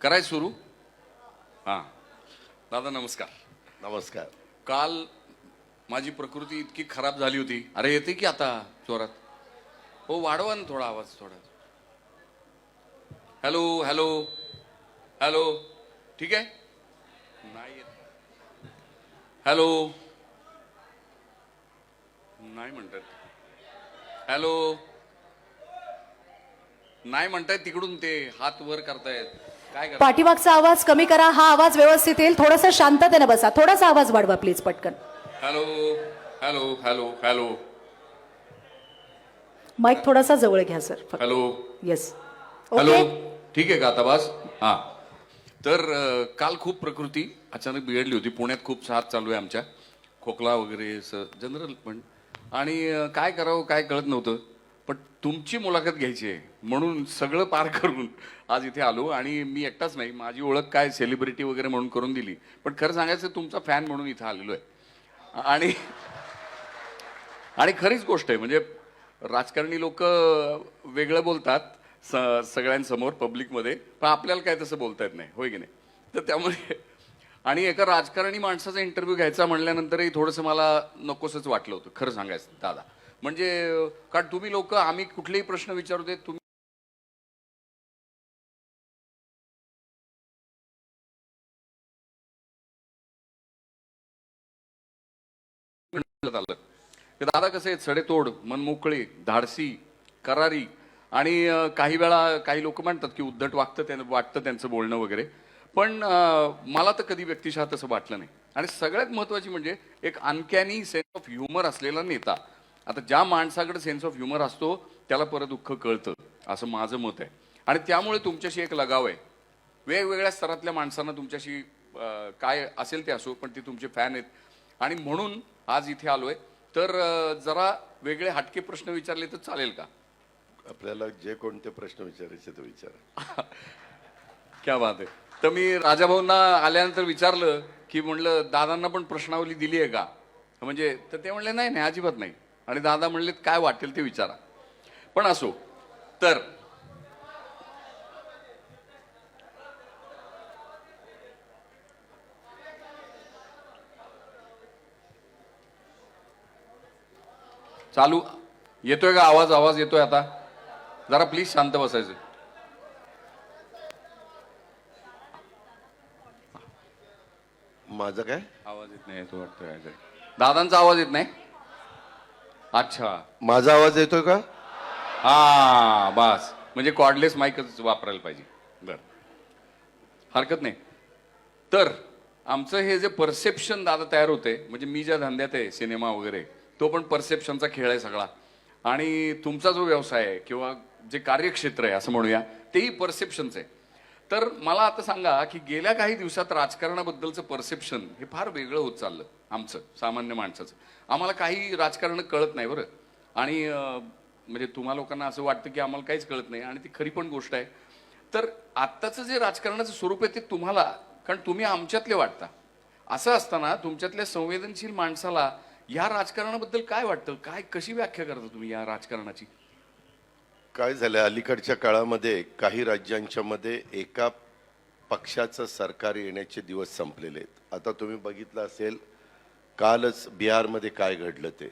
कराय सुरू. हां दादा नमस्कार. नमस्कार. काल माझी प्रकृती इतकी खराब झाली होती. अरे येते की आता जोरात. हो वाढवा ना थोडा आवाज थोडा. Hello hello hello. ठीक आहे नाही येत. हॅलो नाही म्हणतात. हॅलो नाही म्हणतायत तिकडून ते हात वर करतायत. काय करताय? पाठीमागचा आवाज कमी करा. हा आवाज व्यवस्थित येईल. थोडंसं शांततेने बसा. थोडासा आवाज वाढवा प्लीज पटकन. Hello hello hello hello mic थोडासा जवळ घ्या sir. Hello yes. Hello. Okay. ठीक आहे का आता बस. हां तर काल खूप प्रकृती अचानक बिघडली होती. पुण्यात खूप साथ चालू आहे आमच्या. खोकला वगैरे असं जनरल पण. आणि काय करावं काय कळत नव्हतं. पण तुमची मुलाखत घ्यायची आहे म्हणून सगळं पार करून आज इथे आलो. आणि मी एकटाच नाही, माझी ओळख काय सेलिब्रिटी वगैरे म्हणून करून दिली, पण खरं सांगायचं तुमचा फॅन म्हणून इथं आलेलो आहे. आणि आणि खरीच गोष्ट आहे. म्हणजे राजकारणी लोक वेगळं बोलतात सगळ्यांसमोर पब्लिकमध्ये, पण आपल्याला काय तसं बोलता येत नाही, होय की नाही. तर त्यामुळे आणि एका राजकारणी माणसाचा इंटरव्ह्यू घ्यायचा म्हणल्यानंतरही थोडंसं मला नकोसच वाटलं होतं खरं सांगायचं दादा. म्हणजे कारण तुम्ही लोक आम्ही कुठलेही प्रश्न विचारू देत तुम्ही आलं ते दादा कसे आहेत, सडेतोड, मनमोकळे, धाडसी, करारी. आणि काही वेळा काही लोक म्हणतात की उद्धट वाटतं त्यांचं बोलणं वगैरे, पण मला तर कधी व्यक्तिशः तसं वाटलं नाही. आणि सगळ्यात महत्त्वाची म्हणजे एक अनकॅनी सेन्स ऑफ ह्युमर असलेला नेता. आता ज्या माणसाकडे सेन्स ऑफ ह्युमर असतो त्याला परत दुःख कळतं, असं माझं मत आहे. आणि त्यामुळे तुमच्याशी एक लगाव आहे. वेगवेगळ्या स्तरातल्या माणसांना तुमच्याशी काय असेल ते असो, पण ते तुमचे फॅन आहेत. आणि म्हणून आज इथे आलोय. तर जरा वेगळे हटके प्रश्न विचारले तर चालेल का? आपल्याला जे कोणते प्रश्न विचारायचे ते विचारा. क्या बात आहे. तर मी राजाभाऊंना आल्यानंतर विचारलं की म्हणलं दादांना पण प्रश्नावली दिली आहे का, म्हणजे तर ते म्हणले नाही नाही अजिबात नाही. आणि दादा म्हणले काय वाटेल ते विचारा. पण असो. तर चालू येतोय का आवाज? आवाज येतोय आता? जरा प्लीज शांत बसायचं. माझं काय आवाज येत नाही तो वाटतं काहीतरी. दादांचा आवाज येत नाही. अच्छा माझा आवाज येतोय का? हा बस, म्हणजे कॉर्डलेस माईकच वापरायला पाहिजे. बर हरकत नाही. तर आमचं हे जे परसेप्शन दादा तयार होते, म्हणजे मी ज्या धंद्यात आहे सिनेमा वगैरे, तो पण परसेप्शनचा खेळ आहे सगळा. आणि तुमचा जो व्यवसाय आहे किंवा जे कार्यक्षेत्र आहे असं म्हणूया, तेही परसेप्शनचं आहे. तर मला आता सांगा की गेल्या काही दिवसात राजकारणाबद्दलचं परसेप्शन हे फार वेगळं होत चाललं आमचं सामान्य माणसाचं. आम्हाला काही राजकारण कळत नाही बरं. आणि म्हणजे तुम्हा लोकांना असं वाटतं की आम्हाला काहीच कळत नाही, आणि ती खरी पण गोष्ट आहे. तर आत्ताचं जे राजकारणाचं स्वरूप आहे ते तुम्हाला, कारण तुम्ही आमच्यातले वाटता, असं असताना तुमच्यातल्या संवेदनशील माणसाला या राजकारणाबद्दल काय वाटतं, काय कशी व्याख्या करता तुम्ही या राजकारणाची? काय झालं, अलीकडच्या काळामध्ये काही राज्यांच्या मध्ये एका पक्षाचं सरकार येण्याचे दिवस संपलेले आहेत. आता तुम्ही बघितलं असेल कालच बिहारमध्ये काय घडलं ते.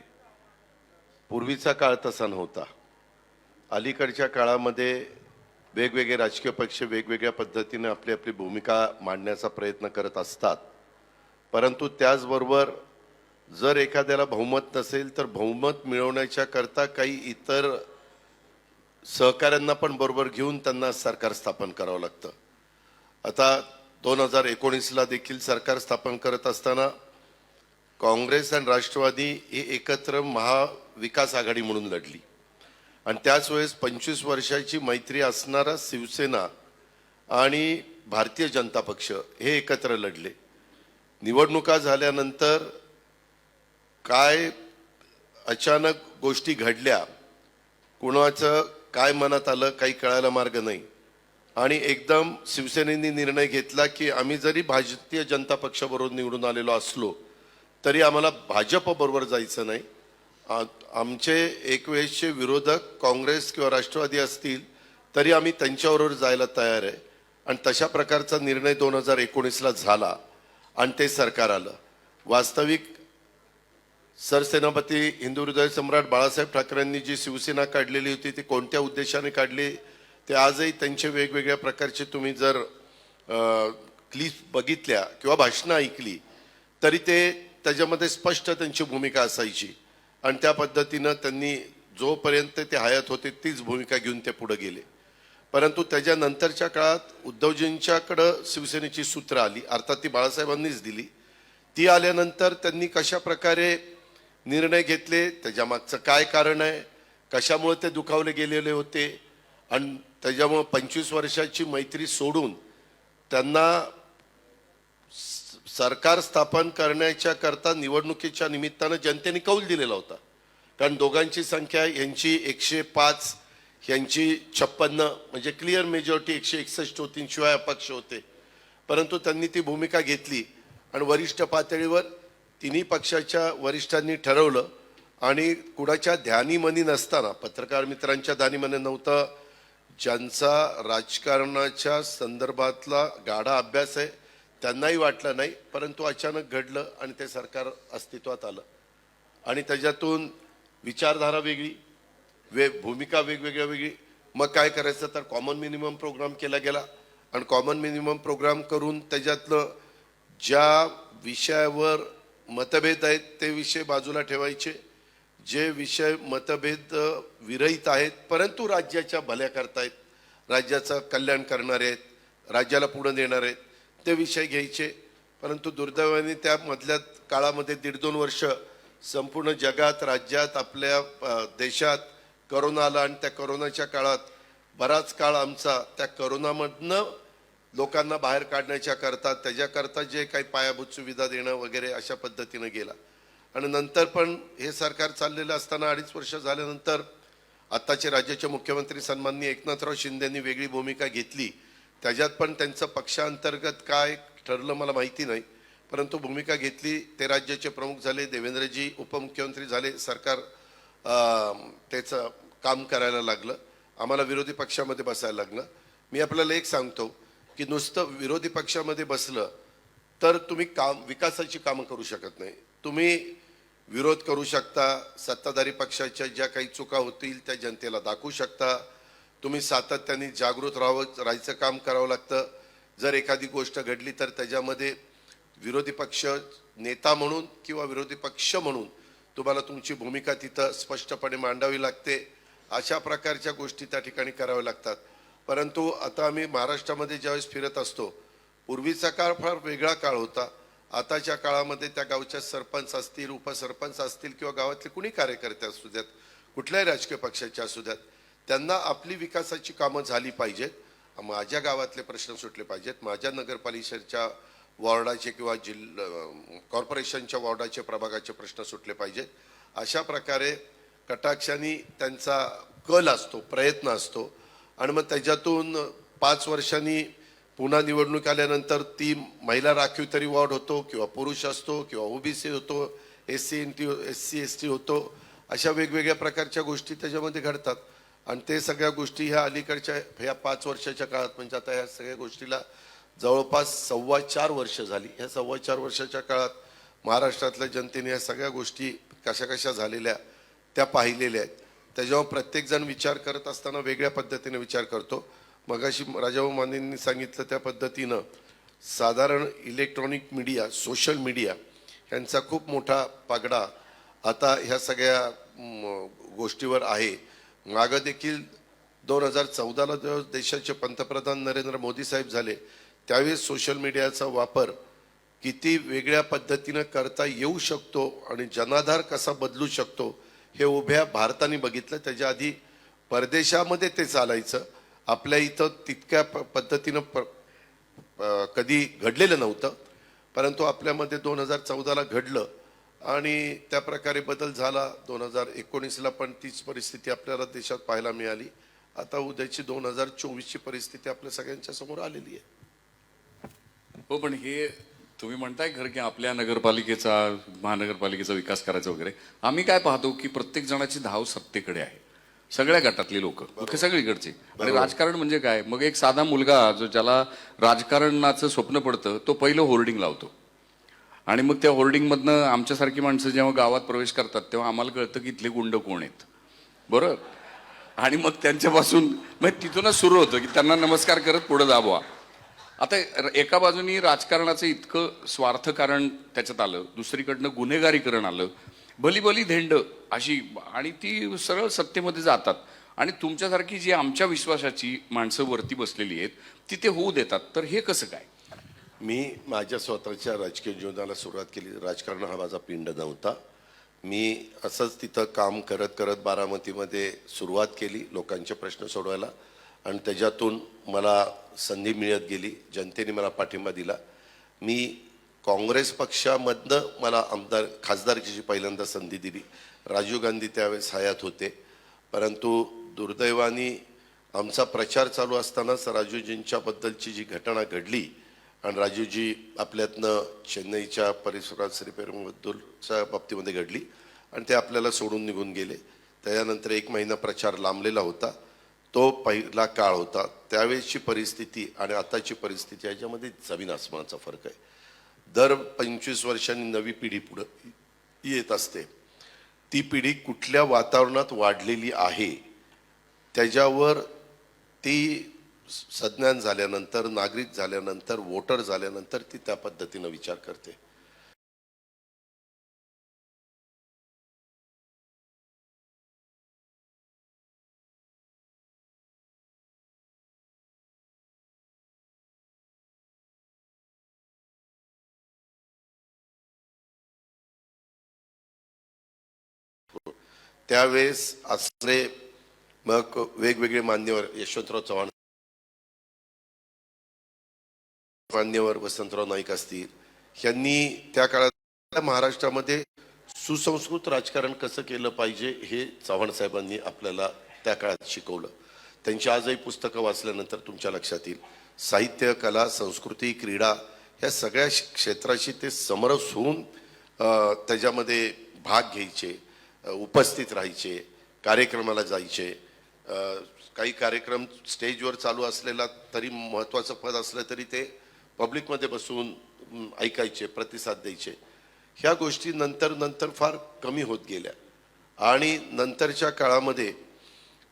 पूर्वीचा काळ तसा नव्हता. अलीकडच्या काळामध्ये वेगवेगळे राजकीय पक्ष वेगवेगळ्या पद्धतीने आपली आपली भूमिका मांडण्याचा प्रयत्न करत असतात. परंतु त्याचबरोबर जर एखाद्याला बहुमत नसेल तर बहुमत मिळवण्याच्या करता काही इतर सहकाऱ्यांना पण बरोबर घेऊन त्यांना सरकार स्थापन करावं लागतं. आता 2019ला देखील सरकार स्थापन करत असताना काँग्रेस आणि राष्ट्रवादी ही एकत्र महाविकास आघाडी म्हणून लढली. आणि त्याच वेळेस 25 वर्षाची मैत्री असणारा शिवसेना आणि भारतीय जनता पक्ष हे एकत्र लढले. निवडणुका झाल्यानंतर काय अचानक गोष्टी घडल्या, कुणाचं काय मनात आलं काही कळायला मार्ग नाही. आणि एकदम शिवसेनेने निर्णय घेतला की आम्ही जरी भारतीय जनता पक्षाबरोबर निवडून आलेलो असलो तरी आम्हाला भाजप बरोबर जायचं नाही. आमचे एक वेळेसचे विरोधक काँग्रेस किंवा राष्ट्रवादी असतील तरी आम्ही त्यांच्याबरोबर जायला तयार आहे. आणि तशा प्रकारचा निर्णय 2019ला झाला आणि ते सरकार आलं. वास्तविक सरसेनापती हिंदू हृदय सम्राट बाळासाहेब ठाकरेंनी जी शिवसेना काढलेली होती ती कोणत्या उद्देशाने काढली ते आजही त्यांचे वेगवेगळ्या प्रकारचे तुम्ही जर क्लिप बघितल्या किंवा भाषणं ऐकली तरी ते त्याच्यामध्ये स्पष्ट त्यांची भूमिका असायची आणि त्या पद्धतीनं त्यांनी जोपर्यंत ते हयात होते तीच भूमिका घेऊन ते पुढे गेले. परंतु त्याच्यानंतरच्या काळात उद्धवजींच्याकडं शिवसेनेची सूत्र आली, अर्थात ती बाळासाहेबांनीच दिली. ती आल्यानंतर त्यांनी कशा प्रकारे निर्णय घेतले, त्याच्या मागचं काय कारण आहे, कशामुळे ते दुखावले गेलेले होते आणि त्याच्यामुळे 25 वर्षाची मैत्री सोडून त्यांना सरकार स्थापन करण्याच्या करता निवडणुकीच्या निमित्तानं जनतेने कौल दिलेला होता. कारण दोघांची संख्या यांची 105 यांची 56 म्हणजे क्लिअर मेजॉरिटी 161 होती, शिवाय अपक्ष होते. परंतु त्यांनी ती भूमिका घेतली आणि वरिष्ठ पातळीवर तिन्ही पक्षाच्या वरिष्ठांनी ठरवलं आणि कुणाच्या ध्यानीमनी नसताना, पत्रकार मित्रांच्या ध्यानीमनी नव्हतं, ज्यांचा राजकारणाच्या संदर्भातला गाढा अभ्यास आहे त्यांनाही वाटलं नाही, परंतु अचानक घडलं आणि ते सरकार अस्तित्वात आलं आणि त्याच्यातून विचारधारा वेगळी, भूमिका वेगळी. मग काय करायचं तर कॉमन मिनिमम प्रोग्राम केला गेला आणि कॉमन मिनिमम प्रोग्राम करून त्याच्यातलं ज्या विषयावर मतभेद आहेत ते विषय बाजूला ठेवायचे, जे विषय मतभेद विरहित आहेत परंतु राज्याच्या भल्या करतायत, राज्याचं कल्याण करणारे आहेत, राज्याला पुढे नेणारे आहेत ते विषय घ्यायचे. परंतु दुर्दैवाने त्या मधल्या काळामध्ये 1.5-2 वर्ष संपूर्ण जगात, राज्यात, आपल्या देशात करोना आला आणि त्या करोनाच्या काळात बराच काळ आमचा त्या करोनामधनं लोकांना बाहेर काढण्याच्या करता, त्याच्याकरता जे काही पायाभूत सुविधा देणं वगैरे अशा पद्धतीनं गेला. आणि नंतर पण हे सरकार चाललेलं असताना 2.5 वर्ष झाल्यानंतर आत्ताचे राज्याचे मुख्यमंत्री सन्माननीय एकनाथराव शिंदेंनी वेगळी भूमिका घेतली. त्याच्यात पण त्यांचं पक्षांतर्गत काय ठरलं मला माहिती नाही, परंतु भूमिका घेतली. ते राज्याचे प्रमुख झाले, देवेंद्रजी उपमुख्यमंत्री झाले, सरकार त्याचं काम करायला लागलं, आम्हाला विरोधी पक्षामध्ये बसायला लागलं. मी आपल्याला एक सांगतो की नुसतं विरोधी पक्षामध्ये बसलं तर तुम्ही विकासाची कामं करू शकत नाही. तुम्ही विरोध करू शकता, सत्ताधारी पक्षाच्या ज्या काही चुका होतील त्या जनतेला दाखवू शकता, तुम्ही सातत्याने जागृत राहायचं काम करावं लागतं. जर एखादी गोष्ट घडली तर त्याच्यामध्ये विरोधी पक्ष नेता म्हणून किंवा विरोधी पक्ष म्हणून तुम्हाला तुमची भूमिका तिथं स्पष्टपणे मांडावी लागते. अशा प्रकारच्या गोष्टी त्या ठिकाणी कराव्या लागतात. परंतु आता आम्ही महाराष्ट्रामध्ये ज्यावेळेस फिरत असतो, पूर्वीचा काळ फार वेगळा काळ होता. आताच्या काळामध्ये त्या गावच्या सरपंच असतील, उपसरपंच असतील किंवा गावातले कुणी कार्यकर्ते असू द्यात, कुठल्याही राजकीय पक्षाचे असू द्यात, त्यांना आपली विकासाची कामं झाली पाहिजेत, माझ्या गावातले प्रश्न सुटले पाहिजेत, माझ्या नगरपालिकेच्या वॉर्डाचे किंवा कॉर्पोरेशनच्या वॉर्डाचे प्रभागाचे प्रश्न सुटले पाहिजेत. अशा प्रकारे कटाक्षाने त्यांचा कल असतो, प्रयत्न असतो आणि मग त्याच्यातून 5 वर्षांनी पुन्हा निवडणूक आल्यानंतर ती महिला राखीव तरी वॉर्ड होतो किंवा पुरुष असतो किंवा ओबीसी होतो, SC ST होतो, अशा वेगवेगळ्या प्रकारच्या गोष्टी त्याच्यामध्ये घडतात. आणि ते सगळ्या गोष्टी ह्या अलीकडच्या ह्या 5 वर्षाच्या काळात, म्हणजे आता ह्या सगळ्या गोष्टीला जवळपास 4.25 वर्ष झाली. ह्या 4.25 वर्षाच्या काळात महाराष्ट्रातल्या जनतेने ह्या सगळ्या गोष्टी कशा कशा झालेल्या त्या पाहिलेल्या आहेत. त्याच्यावर प्रत्येकजण विचार करत असताना वेगळ्या पद्धतीने विचार करतो. मगाशी राजाभाऊ मानेंनी सांगितलं त्या पद्धतीनं साधारण इलेक्ट्रॉनिक मीडिया, सोशल मीडिया यांचा खूप मोठा पगडा आता ह्या सगळ्या गोष्टीवर आहे. मागं देखील 2014ला जेव्हा देशाचे पंतप्रधान नरेंद्र मोदी साहेब झाले त्यावेळेस सोशल मीडियाचा वापर किती वेगळ्या पद्धतीनं करता येऊ शकतो आणि जनाधार कसा बदलू शकतो हे उभ्या भारताने बघितलं. त्याच्या आधी परदेशामध्ये ते चालायचं, आपल्या इथं तितक्या पद्धतीनं कधी घडलेलं नव्हतं, परंतु आपल्यामध्ये 2014ला घडलं आणि त्या प्रकारे बदल झाला. 2019ला पण तीच परिस्थिती आपल्याला देशात पाहायला मिळाली. आता उद्याची 2024ची परिस्थिती आपल्या सगळ्यांच्या समोर आलेली आहे. हो, पण हे तुम्ही म्हणताय खरं की आपल्या नगरपालिकेचा, महानगरपालिकेचा विकास करायचा वगैरे, आम्ही काय पाहतो की प्रत्येक जणाची धाव सत्तेकडे आहे. सगळ्या गटातली लोक सगळीकडचे. आणि राजकारण म्हणजे काय, मग एक साधा मुलगा जो ज्याला राजकारणाचं स्वप्न पडतं तो पहिलं होर्डिंग लावतो आणि मग त्या होर्डिंगमधनं आमच्यासारखी माणसं जेव्हा गावात प्रवेश करतात तेव्हा आम्हाला कळतं की इथले गुंड कोण आहेत, बरोबर. आणि मग त्यांच्यापासून मग तिथूनच सुरू होतं की त्यांना नमस्कार करत पुढे जाबवा. आता एका बाजूनी राजकारणाचं इतकं स्वार्थकारण त्याच्यात आलं, दुसरीकडनं गुन्हेगारीकरण आलं, भली धेंड अशी, आणि ती सरळ सत्तेमध्ये जातात आणि तुमच्यासारखी जी आमच्या विश्वासाची माणसं वरती बसलेली आहेत ती ते होऊ देतात. तर हे कसं काय? मी माझ्या स्वतःच्या राजकीय जीवनाला सुरुवात केली. राजकारण हा माझा पिंड नव्हता. मी असंच तिथं काम करत करत बारामतीमध्ये सुरुवात केली लोकांचे प्रश्न सोडवायला आणि त्याच्यातून मला संधी मिळत गेली. जनतेने मला पाठिंबा दिला. मी काँग्रेस पक्षामधनं मला खासदारकीची पहिल्यांदा संधी दिली. राजीव गांधी त्यावेळेस हयात होते, परंतु दुर्दैवाने आमचा प्रचार चालू असतानाच राजूजींच्याबद्दलची जी घटना घडली आणि राजूजी आपल्यातनं चेन्नईच्या परिसरात श्रीपेरुंबद्दलच्या बाबतीमध्ये घडली आणि ते आपल्याला सोडून निघून गेले. त्याच्यानंतर 1 महिना प्रचार लांबलेला होता. तो पहिला काळ होता. त्यावेळेसची परिस्थिती आणि आताची परिस्थिती याच्यामध्ये जमीन आसमानाचा फरक आहे. दर 25 वर्षांनी नवी पिढी पुढे येत असते. ती पिढी कुठल्या वातावरणात वाढलेली आहे त्याच्यावर ती सज्ञान झाल्यानंतर, नागरिक झाल्यानंतर, वोटर झाल्यानंतर ती त्या पद्धतीनं विचार करते. त्यावेळेस असले मग वेगवेगळे मान्यवर, यशवंतराव चव्हाण, मान्यवर वसंतराव नाईक असतील, यांनी त्या काळात महाराष्ट्रामध्ये सुसंस्कृत राजकारण कसं केलं पाहिजे हे चव्हाण साहेबांनी आपल्याला त्या काळात शिकवलं. त्यांची आजही पुस्तकं वाचल्यानंतर तुमच्या लक्षात येईल, साहित्य, कला, संस्कृती, क्रीडा या सगळ्या क्षेत्राशी ते समरस होऊन त्याच्यामध्ये भाग घ्यायचे, उपस्थित राहायचे, कार्यक्रमाला जायचे. काही कार्यक्रम स्टेजवर चालू असलेला तरी महत्त्वाचं पद असलं तरी ते पब्लिकमध्ये बसून ऐकायचे, प्रतिसाद द्यायचे. ह्या गोष्टी नंतर फार कमी होत गेल्या आणि नंतरच्या काळामध्ये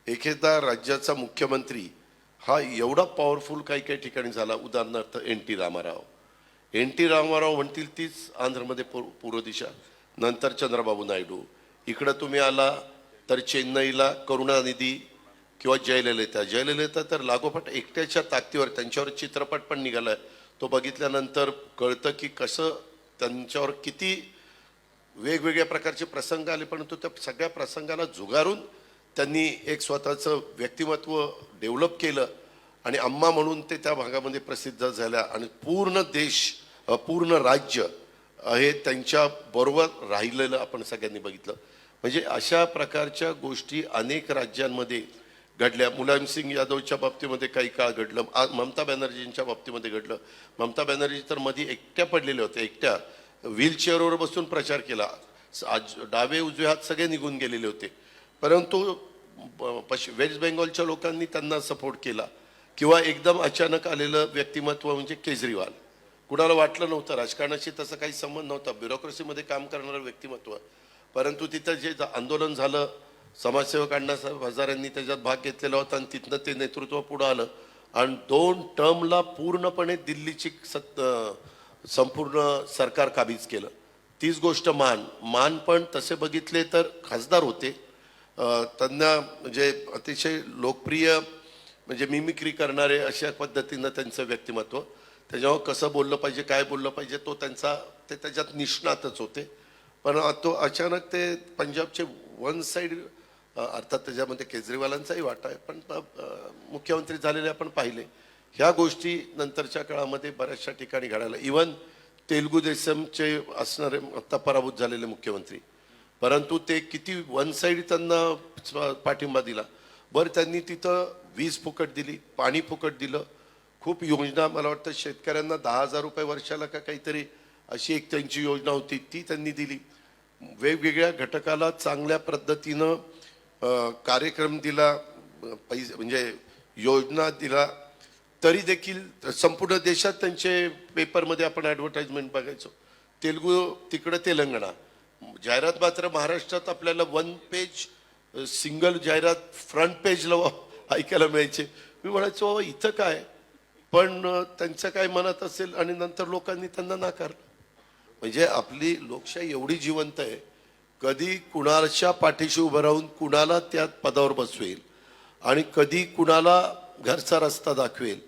एखादा राज्याचा मुख्यमंत्री हा एवढा पॉवरफुल काही ठिकाणी झाला. उदाहरणार्थ NT रामाराव म्हणतील तीच आंध्रमध्ये पूर्व दिशा, नंतर चंद्रबाबू नायडू. इकडं तुम्ही आला तर चेन्नईला करुणानिधी किंवा जयललिता तर लागोपाठ एकट्याच्या ताकदीवर त्यांच्यावर चित्रपट पण निघालाय. तो बघितल्यानंतर कळतं की कसं त्यांच्यावर किती वेगवेगळ्या प्रकारचे प्रसंग आले, परंतु त्या सगळ्या प्रसंगाला झुगारून त्यांनी एक स्वतःचं व्यक्तिमत्व डेव्हलप केलं आणि अम्मा म्हणून ते त्या भागामध्ये प्रसिद्ध झाल्या आणि पूर्ण देश, पूर्ण राज्य हे त्यांच्या बरोबर राहिलेलं आपण सगळ्यांनी बघितलं. म्हणजे अशा प्रकारच्या गोष्टी अनेक राज्यांमध्ये घडल्या. मुलायमसिंग यादवच्या बाबतीमध्ये काही काळ घडलं, ममता बॅनर्जींच्या बाबतीमध्ये घडलं. ममता बॅनर्जी तर मध्ये एकट्या पडलेल्या होत्या, एकट्या व्हीलचेअरवर बसून प्रचार केला. डावे उजवे हात सगळे निघून गेलेले होते, परंतु वेस्ट बेंगॉलच्या लोकांनी त्यांना सपोर्ट केला. किंवा एकदम अचानक आलेलं व्यक्तिमत्व म्हणजे केजरीवाल. कुणाला वाटलं नव्हतं, राजकारणाशी तसं काही संबंध नव्हता, ब्युरोक्रेसीमध्ये काम करणारं व्यक्तिमत्व, परंतु तिथं जे आंदोलन झालं, समाजसेवक अण्णासाहेब हजारेंनी त्याच्यात भाग घेतलेला होता आणि तिथनं ते नेतृत्व पुढं आलं आणि 2 टर्मला पूर्णपणे दिल्लीची संपूर्ण सरकार काबीज केलं. तीच गोष्ट मान पण तसे बघितले तर खासदार होते. त्यांना म्हणजे अतिशय लोकप्रिय, म्हणजे मिमिक्री करणारे अशा पद्धतीनं त्यांचं व्यक्तिमत्व, त्याच्यावर कसं बोललं पाहिजे, काय बोललं पाहिजे ते त्याच्यात निष्णातच होते. पण तो अचानक ते पंजाबचे वन साईड, अर्थात त्याच्यामध्ये केजरीवालांचाही वाटा आहे, पण मुख्यमंत्री झालेले आपण पाहिले. ह्या गोष्टी नंतरच्या काळामध्ये बऱ्याचशा ठिकाणी घडायला. इवन तेलुगू देशमचे असणारे आता पराभूत झालेले मुख्यमंत्री, परंतु ते किती वन साईड त्यांना पाठिंबा दिला. बरं, त्यांनी तिथं वीज फुकट दिली, पाणी फुकट दिलं, खूप योजना, मला वाटतं शेतकऱ्यांना 10,000 रुपये वर्षाला का काहीतरी अशी एक त्यांची योजना होती, ती त्यांनी दिली. वेगवेगळ्या घटकाला चांगल्या पद्धतीनं कार्यक्रम दिला, पैसे म्हणजे योजना दिला, तरी देखील संपूर्ण देशात त्यांचे पेपरमध्ये आपण ॲडव्हर्टाइजमेंट बघायचो. तेलुगू तिकडं तेलंगणा, जाहिरात मात्र महाराष्ट्रात आपल्याला 1 पेज सिंगल जाहिरात फ्रंट पेजला ऐकायला मिळायचे. मी म्हणायचो "बाबा, इथं काय", पण त्यांचं काय मनात असेल आणि नंतर लोकांनी त्यांना नाकारलं. म्हणजे आपली लोकशाही एवढी जिवंत आहे, कधी कुणाच्या पाठीशी उभं राहून कुणाला त्या पदावर बसवेल आणि कधी कुणाला घरचा रस्ता दाखवेल,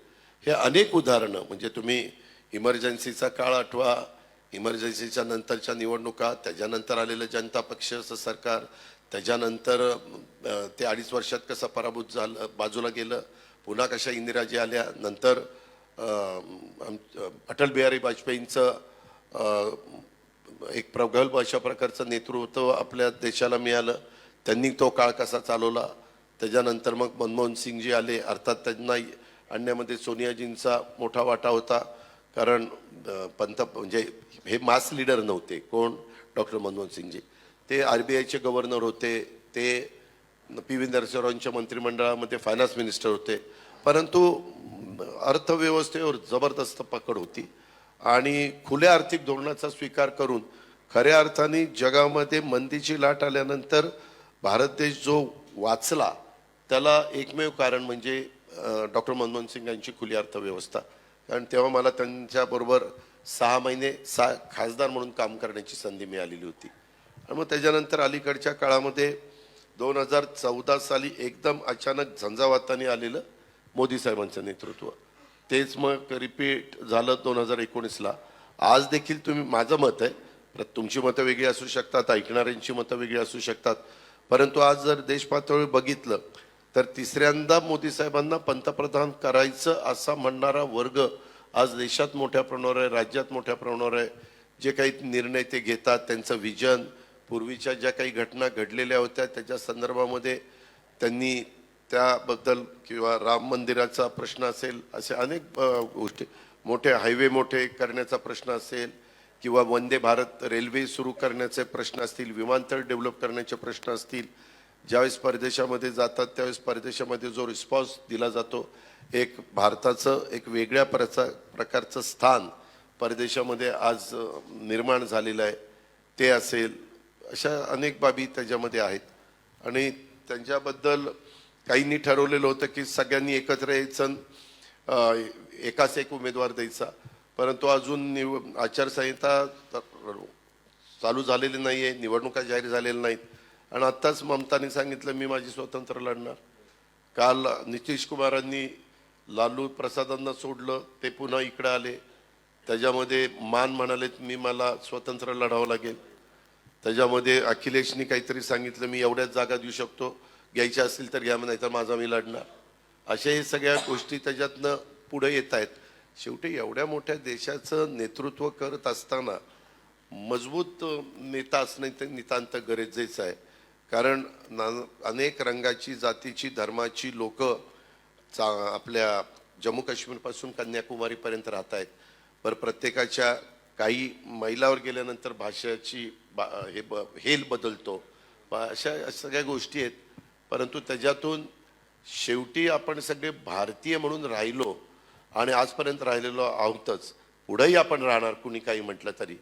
हे अनेक उदाहरणं. म्हणजे तुम्ही इमर्जन्सीचा काळ आठवा, इमर्जन्सीच्या नंतरच्या निवडणुका, त्याच्यानंतर आलेलं जनता पक्षाचं सरकार, त्याच्यानंतर ते 2.5 वर्षात कसं पराभूत झालं, बाजूला गेलं, पुन्हा कशा इंदिराजी आल्या, नंतर अटल बिहारी वाजपेयींचं एक प्रगल्भ अशा प्रकारचं नेतृत्व आपल्या देशाला मिळालं, त्यांनी तो काळ कसा चालवला. त्याच्यानंतर मग मनमोहन सिंगजी आले, अर्थात त्यांना आणण्यामध्ये सोनियाजींचा मोठा वाटा होता, कारण म्हणजे हे मास लीडर नव्हते. कोण? डॉक्टर मनमोहन सिंगजी. ते RBIचे गव्हर्नर होते, ते PV नरसिंहरावांच्या मंत्रिमंडळामध्ये फायनान्स मिनिस्टर होते, परंतु अर्थव्यवस्थेवर जबरदस्त पकड होती आणि खुल्या आर्थिक धोरणाचा स्वीकार करून खऱ्या अर्थाने जगामध्ये मंदीची लाट आल्यानंतर भारत देश जो वाचला, त्याला एकमेव कारण म्हणजे डॉक्टर मनमोहन सिंग यांची खुली अर्थव्यवस्था. कारण तेव्हा मला त्यांच्याबरोबर 6 महिने खासदार म्हणून काम करण्याची संधी मिळालेली होती. आणि मग त्याच्यानंतर अलीकडच्या काळामध्ये 2014 साली एकदम अचानक झंझावाताने आलेलं मोदी साहेबांचं नेतृत्व, तेच मग रिपीट झालं 2019ला. आज देखील तुम्ही, माझं मत आहे, तुमची मतं वेगळी असू शकतात, ऐकणाऱ्यांची मतं वेगळी असू शकतात, परंतु आज जर देश पातळीवर बघितलं तर तिसऱ्यांदा मोदी साहेबांना पंतप्रधान करायचं असा म्हणणारा वर्ग आज देशात मोठ्या प्रमाणावर आहे, राज्यात मोठ्या प्रमाणावर आहे. जे काही निर्णय ते घेतात, त्यांचं विजन, पूर्वीच्या ज्या काही घटना घडलेल्या होत्या त्याच्या संदर्भामध्ये त्यांनी त्याबद्दल, किंवा राम मंदिराचा प्रश्न असेल, असे अनेक गोष्टी, मोठे हायवे मोठे करण्याचा प्रश्न असेल, किंवा वंदे भारत रेल्वे सुरू करण्याचे प्रश्न असतील, विमानतळ डेव्हलप करण्याचे प्रश्न असतील. ज्यावेळेस परदेशामध्ये जातात त्यावेळेस परदेशामध्ये जो रिस्पॉन्स दिला जातो, एक भारताचं एक वेगळ्या प्रकारचं स्थान परदेशामध्ये आज निर्माण झालेलं आहे, ते असेल. अशा अनेक बाबी त्याच्यामध्ये आहेत. आणि त्यांच्याबद्दल काहींनी ठरवलेलं होतं की सगळ्यांनी एकत्र यायचं, एकाच एक उमेदवार द्यायचा, परंतु अजून आचारसंहिता चालू झालेली नाही आहे, निवडणुका जाहीर झालेल्या नाहीत. आणि आत्ताच ममतानी सांगितलं मी माझी स्वतंत्र लढणार. काल नितीश कुमारांनी लालू प्रसादांना सोडलं, ते पुन्हा इकडे आले. त्याच्यामध्ये मान म्हणालेत मी मला स्वतंत्र लढावं लागेल. त्याच्यामध्ये अखिलेशनी काहीतरी सांगितलं मी एवढ्याच जागा देऊ शकतो, घ्यायच्या असतील तर घ्या, नाही तर माझा मी लढणार. अशा हे सगळ्या गोष्टी त्याच्यातनं पुढे येत आहेत. शेवटी एवढ्या मोठ्या देशाचं नेतृत्व करत असताना मजबूत नेता असणं ते नितांत गरजेचं आहे. कारण अनेक रंगाची, जातीची, धर्माची लोक आपल्या जम्मू काश्मीरपासून कन्याकुमारीपर्यंत राहत आहेत. पण प्रत्येकाच्या, काही मैलावर गेल्यानंतर भाषेची हेल बदलतो, अशा सगळ्या गोष्टी आहेत. परंतु त्याच्यातून शेवटी आपण सगळे भारतीय म्हणून राहिलो आणि आजपर्यंत राहिलेलो आहोतच, पुढेही आपण राहणार कुणी काही म्हटलं तरी.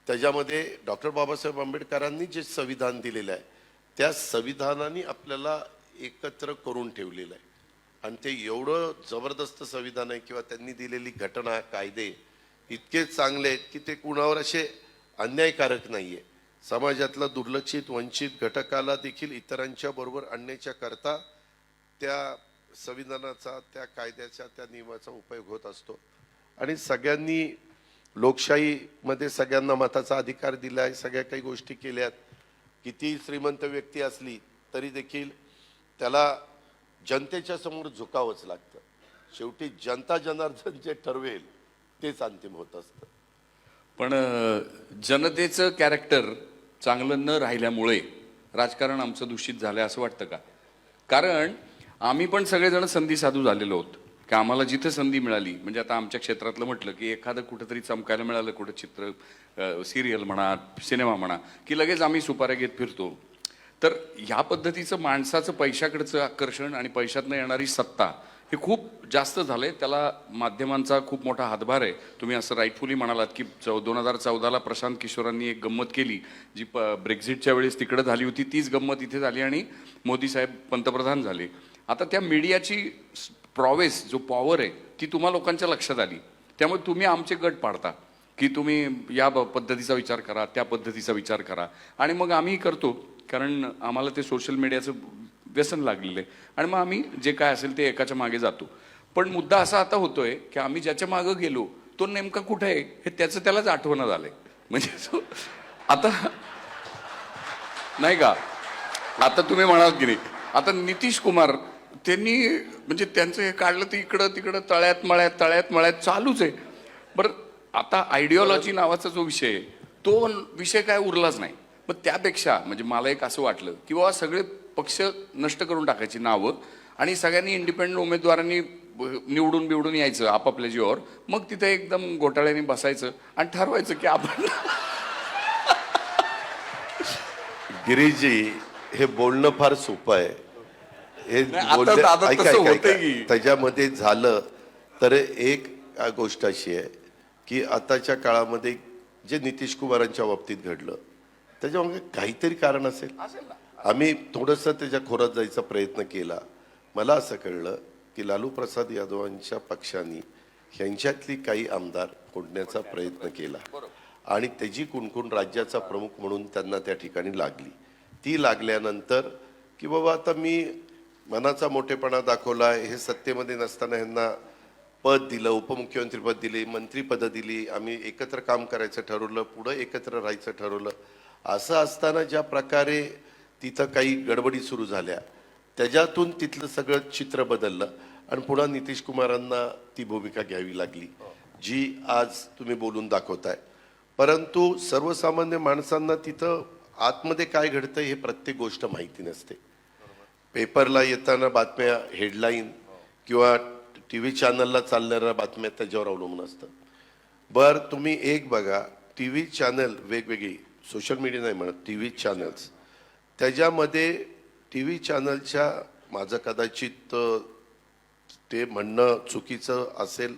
त्याच्यामध्ये डॉक्टर बाबासाहेब आंबेडकरांनी जे संविधान दिलेलं आहे त्या संविधानाने आपल्याला एकत्र करून ठेवलेलं आहे. आणि ते एवढं जबरदस्त संविधान आहे, किंवा त्यांनी दिलेली घटना, कायदे इतके चांगले आहेत की ते कुणावर असे अन्यायकारक नाही आहे. समाजातला दुर्लक्षित, वंचित घटकाला देखील इतरांच्या बरोबर आणण्याच्या करता त्या संविधानाचा, त्या कायद्याचा, त्या नियमाचा उपयोग होत असतो. आणि सगळ्यांनी लोकशाहीमध्ये सगळ्यांना मताचा अधिकार दिला आहे, सगळ्या काही गोष्टी केल्यात. किती श्रीमंत व्यक्ती असली तरी देखील त्याला जनतेच्या समोर झुकावंच लागतं. शेवटी जनता जनार्दन जे ठरवेल तेच अंतिम होत असतं. पण जनतेचं कॅरेक्टर चांगलं न राहिल्यामुळे राजकारण आमचं दूषित झालंय असं वाटतं का? कारण आम्ही पण सगळेजण संधी साधू झालेलो आहोत की आम्हाला जिथं संधी मिळाली, म्हणजे आता आमच्या क्षेत्रातलं म्हटलं की एखादं कुठंतरी चमकायला मिळालं, कुठं चित्र, सिरियल म्हणा, सिनेमा म्हणा, की लगेच आम्ही सुपाऱ्या घेत फिरतो. तर ह्या पद्धतीचं माणसाचं पैशाकडचं आकर्षण आणि पैशातनं येणारी सत्ता हे खूप जास्त झालंय. त्याला माध्यमांचा खूप मोठा हातभार आहे. तुम्ही असं राईटफुली म्हणालात की 2014ला प्रशांत किशोरांनी एक गंमत केली जी ब्रेक्झिटच्या वेळेस तिकडे झाली होती, तीच गंमत इथे झाली आणि मोदी साहेब पंतप्रधान झाले. आता त्या मीडियाची प्रॉवेस जो पॉवर आहे ती तुम्हा लोकांच्या लक्षात आली. त्यामुळे तुम्ही आमचे गट पाडता की तुम्ही या पद्धतीचा विचार करा, त्या पद्धतीचा विचार करा, आणि मग आम्ही करतो, कारण आम्हाला ते सोशल मीडियाचं व्यसन लागलेलं आहे आणि मग आम्ही जे काय असेल ते एकाच्या मागे जातो. पण मुद्दा असा आता होतोय की आम्ही ज्याच्या मागे गेलो तो नेमका कुठे आहे हे त्याचं त्यालाच आठवण झालंय. म्हणजे आता नाही का, आता तुम्ही म्हणाल की नाही, आता नितीश कुमार त्यांनी म्हणजे त्यांचं हे काढलं तर इकडं तिकडं तळ्यात मळ्यात चालूच आहे. बरं, आता आयडिओलॉजी नावाचा जो विषय आहे तो विषय काय उरलाच नाही. मग त्यापेक्षा म्हणजे मला एक असं वाटलं की बाबा सगळे पक्ष नष्ट करून टाकायची नावं आणि सगळ्यांनी इंडिपेंडंट उमेदवारांनी निवडून यायचं आपापल्या जीवावर, मग तिथे एकदम घोटाळ्याने बसायचं आणि ठरवायचं की आपण गिरीशजी, हे बोलणं फार सोपं आहे. हे नाही, आता बोलणे- दादा ऐका, तसं ऐका, होतंय ऐका. की. त्याच्यामध्ये झालं तर एक गोष्ट अशी आहे की आताच्या काळामध्ये जे नितीश कुमारांच्या बाबतीत घडलं त्याच्यामागे काहीतरी कारण असेल. आम्ही थोडंसं त्याच्या खोरात जायचा प्रयत्न केला. मला असं कळलं की लालू प्रसाद यादवांच्या पक्षाने ह्यांच्यातली काही आमदार फोडण्याचा प्रयत्न केला आणि त्याची कुणकुण राज्याचा प्रमुख म्हणून त्यांना त्या ठिकाणी लागली. ती लागल्यानंतर की बाबा आता मी मनाचा मोठेपणा दाखवला, हे सत्तेमध्ये नसताना ह्यांना पद दिलं, उपमुख्यमंत्रीपद दिले, मंत्रीपदं दिली, आम्ही एकत्र काम करायचं ठरवलं, पुढं एकत्र राहायचं ठरवलं. असं असताना ज्या प्रकारे तिथं काही गडबडी सुरू झाल्या त्याच्यातून तिथलं सगळं चित्र बदललं आणि पुन्हा नितीश कुमारांना ती भूमिका घ्यावी लागली जी आज तुम्ही बोलून दाखवताय. परंतु सर्वसामान्य माणसांना तिथं आतमध्ये काय घडतंय हे प्रत्येक गोष्ट माहिती नसते. पेपरला येताना बातम्या, हेडलाईन किंवा टी व्ही चॅनलला चालणाऱ्या बातम्या त्याच्यावर अवलंबून असतं. बरं, तुम्ही एक बघा, टी व्ही चॅनल वेगवेगळी, सोशल मीडिया नाही म्हणत, टी व्ही चॅनल्स, त्याच्यामध्ये टी व्ही चॅनलच्या, माझं कदाचित ते म्हणणं चुकीचं असेल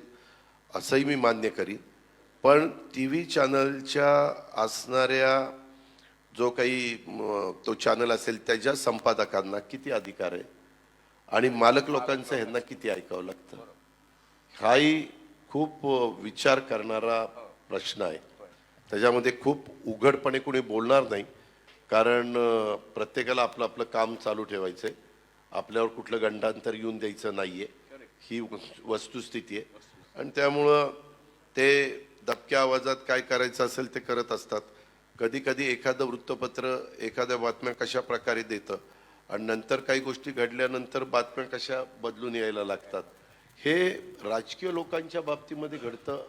असंही मी मान्य करीन, पण टी व्ही चॅनलच्या असणाऱ्या जो काही तो चॅनल असेल त्याच्या संपादकांना किती अधिकार आहे आणि मालक लोकांचं ह्यांना किती ऐकावं लागतं, हाही खूप विचार करणारा प्रश्न आहे. त्याच्यामध्ये खूप उघडपणे कोणी बोलणार नाही, कारण प्रत्येकाला आपलं आपलं काम चालू ठेवायचंय, आपल्यावर कुठलं गंडांतर येऊन द्यायचं नाहीये, ही वस्तुस्थिती आहे. आणि त्यामुळं ते दबक्या आवाजात काय करायचं असेल ते करत असतात. कधी कधी एखादं वृत्तपत्र एखाद्या बातम्या कशा प्रकारे देतं आणि नंतर काही गोष्टी घडल्यानंतर बातम्या कशा बदलून यायला लागतात, हे राजकीय लोकांच्या बाबतीमध्ये घडतं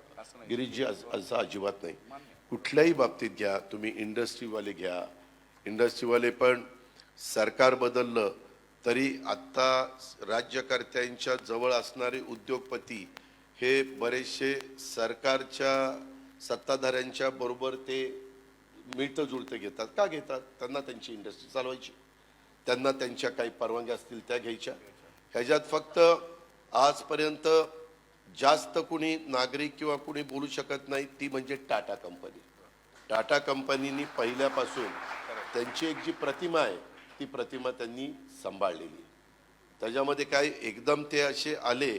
गिरीशजी, असं अजिबात नाही. कुठल्याही बाबतीत घ्या तुम्ही, इंडस्ट्रीवाले घ्या, इंडस्ट्रीवाले पण सरकार बदललं तरी आत्ता राज्यकर्त्यांच्या जवळ असणारे उद्योगपती हे बरेचसे सरकारच्या सत्ताधाऱ्यांच्या बरोबर ते मिळतं जुळतं घेतात. का घेतात? त्यांना त्यांची इंडस्ट्री चालवायची, त्यांना त्यांच्या काही परवानग्या असतील त्या घ्यायच्या. ह्याच्यात फक्त आजपर्यंत जास्त कुणी नागरिक किंवा कुणी बोलू शकत नाही ती म्हणजे टाटा कंपनी. टाटा कंपनीनी पहिल्यापासून त्यांची एक जी प्रतिमा आहे ती प्रतिमा त्यांनी सांभाळलेली. त्याच्यामध्ये काय एकदम ते असे आले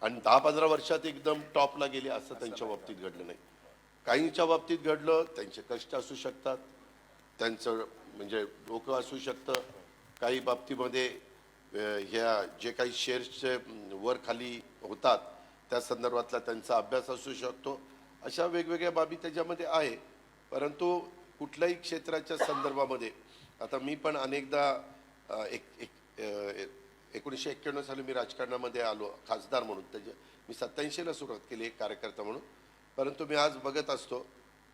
आणि 10-15 वर्षात एकदम टॉपला गेले असं त्यांच्या बाबतीत घडलं नाही. काहींच्या बाबतीत घडलं, त्यांचे कष्ट असू शकतात, त्यांचं म्हणजे डोकं असू शकतं, काही बाबतीमध्ये ह्या जे काही शेअर्सचे वर खाली होतात त्या संदर्भातला त्यांचा अभ्यास असू शकतो. अशा वेगवेगळ्या बाबी त्याच्यामध्ये आहे. परंतु कुठल्याही क्षेत्राच्या संदर्भामध्ये आता मी पण अनेकदा 1991 साली मी राजकारणामध्ये आलो खासदार म्हणून. मी 87ला सुरुवात केली एक कार्यकर्ता म्हणून. परंतु मी आज बघत असतो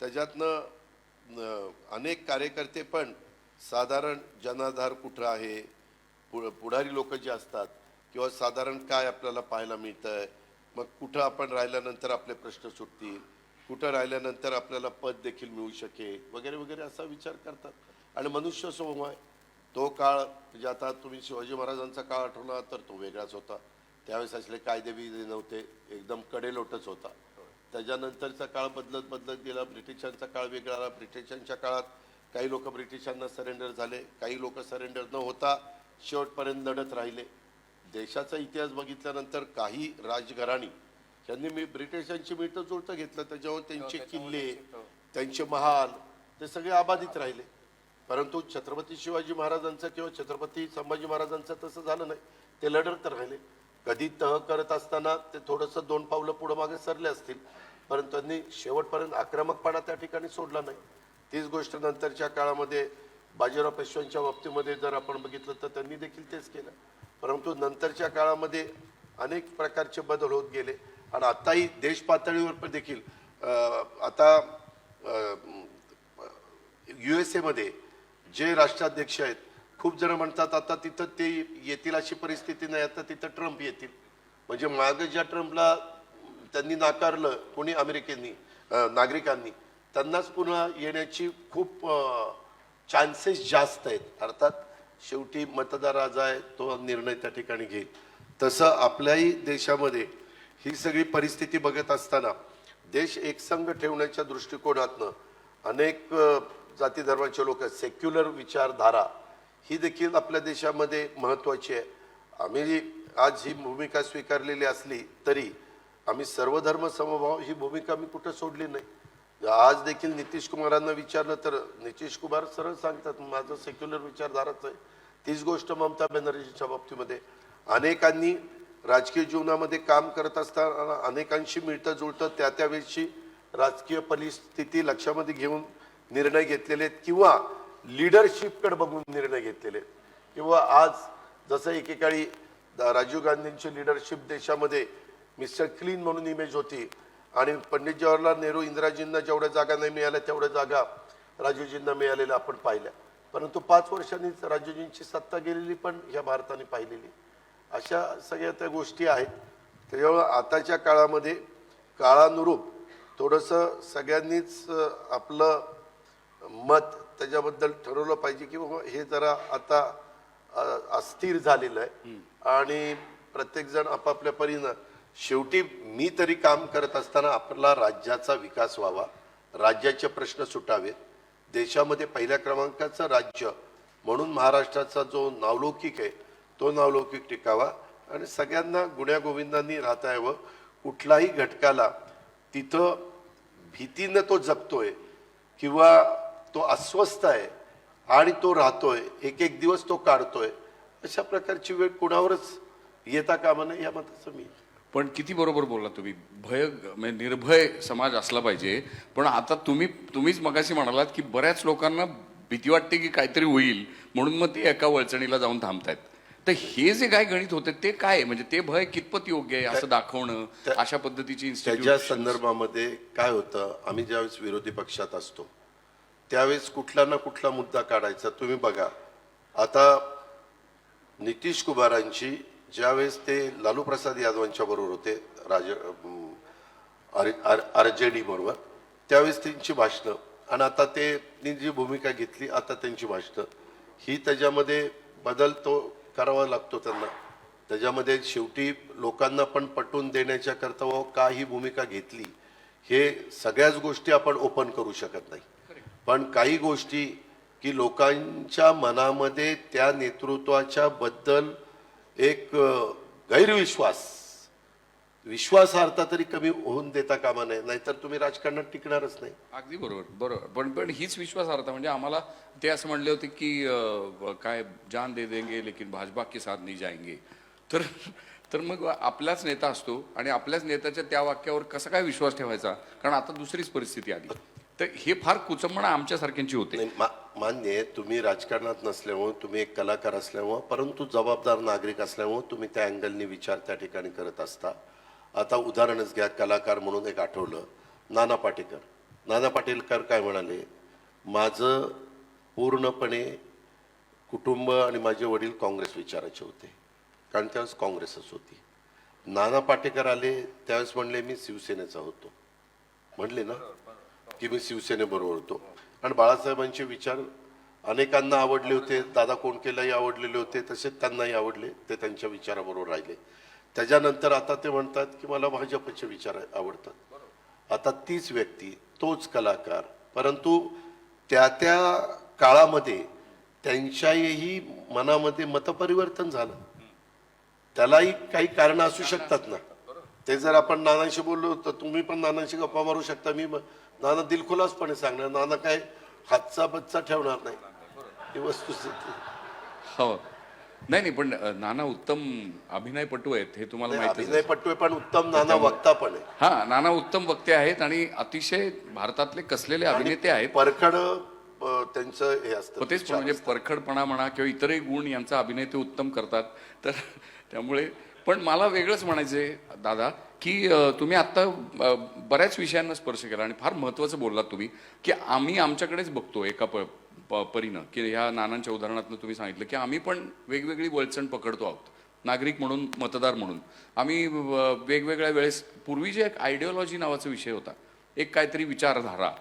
त्याच्यातनं अनेक कार्यकर्ते पण साधारण जनाधार कुठं आहे, पुढारी लोक जे असतात किंवा साधारण काय आपल्याला पाहायला मिळतंय, मग कुठं आपण राहिल्यानंतर आपले प्रश्न सुटतील, कुठं राहिल्यानंतर आपल्याला पद देखील मिळू शकेल वगैरे वगैरे असा विचार करतात. आणि मनुष्य स्वभाव आहे, तो काळ म्हणजे आता तुम्ही शिवाजी महाराजांचा काळ आठवला तर तो वेगळाच होता. त्यावेळेस असले कायदे बियदे नव्हते, एकदम कडेलोटच होता. त्याच्यानंतरचा काळ बदलत बदलत गेला. ब्रिटिशांचा काळ वेगळा आला. ब्रिटिशांच्या काळात काही लोक ब्रिटिशांना सरेंडर झाले, काही लोक सरेंडर न होता शेवटपर्यंत लढत राहिले. देशाचा इतिहास बघितल्यानंतर काही राजघराणी त्यांनी ब्रिटिशांची मिळतं जुळतं घेतलं, त्याच्यावर त्यांचे किल्ले, त्यांचे महाल ते सगळे अबाधित राहिले. परंतु छत्रपती शिवाजी महाराजांचं किंवा छत्रपती संभाजी महाराजांचं तसं झालं नाही. ते लढत राहिले. कधी तह करत असताना ते थोडंसं 2 पावलं पुढं मागे सरले असतील, परंतु त्यांनी शेवटपर्यंत आक्रमकपणा त्या ठिकाणी सोडला नाही. तीच गोष्ट नंतरच्या काळामध्ये बाजीराव पेशव्यांच्या बाबतीमध्ये जर आपण बघितलं तर त्यांनी देखील तेच केलं. परंतु नंतरच्या काळामध्ये अनेक प्रकारचे बदल होत गेले आणि आताही देश पातळीवर देखील आता USA मध्ये जे राष्ट्राध्यक्ष आहेत, खूप जण म्हणतात आता तिथं ते येतील अशी परिस्थिती नाही, आता तिथं ट्रम्प येतील. म्हणजे मागं ज्या ट्रम्पला त्यांनी नाकारलं कोणी अमेरिकेनी नागरिकांनी, त्यांनाच पुन्हा येण्याची खूप चान्सेस जास्त आहेत. अर्थात शेवटी मतदार राजा आहे, तो निर्णय त्या ठिकाणी घेईल. तसं आपल्याही देशामध्ये ही सगळी परिस्थिती बघत असताना देश एकसंघ ठेवण्याच्या दृष्टिकोनातनं अनेक जाती धर्माचे लोक, सेक्युलर विचारधारा ही देखील आपल्या देशामध्ये महत्त्वाची आहे. आम्ही आज ही भूमिका स्वीकारलेली असली तरी आम्ही सर्वधर्म समभाव ही भूमिका मी कुठं सोडली नाही. आज देखील नितीश कुमारांना विचारलं तर नितीश कुमार सरळ सांगतात माझं सेक्युलर विचारधाराच आहे. तीच गोष्ट ममता बॅनर्जीच्या बाबतीमध्ये. अनेकांनी राजकीय जीवनामध्ये काम करत असताना अनेकांशी मिळतं जुळतं त्या त्यावेळेची राजकीय परिस्थिती लक्षामध्ये घेऊन निर्णय घेतलेले आहेत किंवा लिडरशिपकडे बघून निर्णय घेतलेले आहेत. किंवा आज जसं एकेकाळी राजीव गांधींची लिडरशिप देशामध्ये मिस्टर क्लीन म्हणून इमेज होती आणि पंडित जवाहरलाल नेहरू इंदिराजींना जेवढ्या जागा नाही मिळाल्या तेवढ्या जागा राजीवजींना मिळालेल्या आपण पाहिल्या. परंतु 5 वर्षांनीच राजीवजींची सत्ता गेलेली पण ह्या भारताने पाहिलेली. अशा सगळ्या त्या गोष्टी आहेत. त्याच्यामुळे आताच्या काळामध्ये काळानुरूप थोडंसं सगळ्यांनीच आपलं मत त्याच्याबद्दल ठरवलं पाहिजे की बाबा हे जरा आता अस्थिर झालेलं आहे आणि प्रत्येकजण आपापल्या परीनं. शेवटी मी तरी काम करत असताना आपला राज्याचा विकास व्हावा, राज्याचे प्रश्न सुटावेत, देशामध्ये पहिल्या क्रमांकाचं राज्य म्हणून महाराष्ट्राचा जो नावलौकिक आहे तो नावलौकिक टिकावा आणि सगळ्यांना गुण्यागोविंदांनी राहता यावं. कुठलाही घटकाला तिथं भीतीनं तो जगतोय किंवा तो अस्वस्थ आहे आणि तो राहतोय, एक एक दिवस तो काढतोय, अशा प्रकारची वेळ कुणावरच येता कामा नये या मताचं मी. पण किती बरोबर बोलला तुम्ही. म्हणजे निर्भय समाज असला पाहिजे. पण आता तुम्हीच मगाशी म्हणालात की बऱ्याच लोकांना भीती वाटते की काहीतरी होईल म्हणून मग ते एका वळचणीला जाऊन थांबतायत. तर हे जे काय गणित होते ते काय, म्हणजे ते भय कितपत योग्य आहे असं दाखवणं, अशा पद्धतीची त्याच्या संदर्भामध्ये काय होतं, आम्ही ज्यावेळेस विरोधी पक्षात असतो त्यावेळेस कुठला ना कुठला मुद्दा काढायचा. तुम्ही बघा आता नितीश कुमारांची ज्यावेळेस ते लालू प्रसाद यादवांच्या बरोबर होते RJD बरोबर, त्यावेळेस त्यांची भाषणं आणि आता ते जी भूमिका घेतली आता त्यांची भाषणं ही त्याच्यामध्ये बदल तो करावा लागतो त्यांना. त्याच्यामध्ये शेवटी लोकांना पण पटवून देण्याच्या करता का ही भूमिका घेतली हे सगळ्याच गोष्टी आपण ओपन करू शकत नाही. पण काही गोष्टी की लोकांच्या मनामध्ये त्या नेतृत्वाच्या बद्दल एक विश्वासार्हता तरी कमी होऊन देता कामा नये, नाहीतर तुम्ही राजकारणात टिकणारच नाही. अगदी बरोबर. पण हीच विश्वासार्हता. म्हणजे आम्हाला ते असं म्हणले होते की काय जान दे देंगे लेकिन भाजपा के साथ नहीं जाएंगे. तर मग आपलाच नेता असतो आणि आपल्याच नेत्याच्या त्या वाक्यावर कसा काय विश्वास ठेवायचा, कारण आता दुसरीच परिस्थिती आली. तर हे फार कुचंबणा आमच्यासारख्यांची होते. मान्य आहे, तुम्ही राजकारणात नसल्यामुळे, तुम्ही एक कलाकार असल्यामुळे, परंतु जबाबदार नागरिक असल्यामुळे तुम्ही त्या अँगलने विचार त्या ठिकाणी करत असता. आता उदाहरणच घ्या, कलाकार म्हणून एक आठवलं, नाना पाटेकर काय म्हणाले, माझं पूर्णपणे कुटुंब आणि माझे वडील काँग्रेस विचाराचे होते, कारण त्यावेळेस काँग्रेसच होती. नाना पाटेकर आले त्यावेळेस म्हणले मी शिवसेनेचा होतो, म्हणले ना की मी शिवसेनेबरोबर होतो. आणि बाळासाहेबांचे विचार अनेकांना आवडले होते, दादा कोंडकेलाही आवडलेले होते, तसेच त्यांनाही आवडले, ते त्यांच्या विचाराबरोबर राहिले. त्याच्यानंतर आता ते म्हणतात की मला भाजपचे विचार आवडतात. आता तीच व्यक्ती, तोच कलाकार, परंतु त्या काळामध्ये त्यांच्याही मनामध्ये मतपरिवर्तन झालं. त्यालाही काही कारण असू शकतात ना. ते जर आपण नानांशी बोललो तर तुम्ही पण नानांशी गप्पा मारू शकता, नाना दिलखुलासपणे सांगणार, नाना काय हातचा बच्चा ठेवणार नाही, ही वस्तुस्थिती. हो, नाही पण नाना उत्तम अभिनयपटू आहेत हे तुम्हाला माहिती अभिनयपटू पण उत्तम नाना वक्ता पण आहे. हा, नाना उत्तम वक्ते आहेत आणि अतिशय भारतातले कसलेले अभिनेते आहेत. परखड त्यांचं हे असतं. तेच म्हणजे परखडपणा म्हणा किंवा इतरही गुण यांचा अभिनय ते उत्तम करतात. तर त्यामुळे पण मला वेगळंच म्हणायचंय दादा की तुम्ही आता बऱ्याच विषयांना स्पर्श केला आणि फार महत्वाचं बोललात तुम्ही की आम्ही आमच्याकडेच बघतो एका परीनं की ह्या नानांच्या उदाहरणातून तुम्ही सांगितलं की आम्ही पण वेगवेगळी वळचण पकडतो आहोत नागरिक म्हणून, मतदार म्हणून. आम्ही वेगवेगळ्या वेळेस पूर्वी जे एक आयडिओलॉजी नावाचा विषय होता, एक काहीतरी विचारधारा,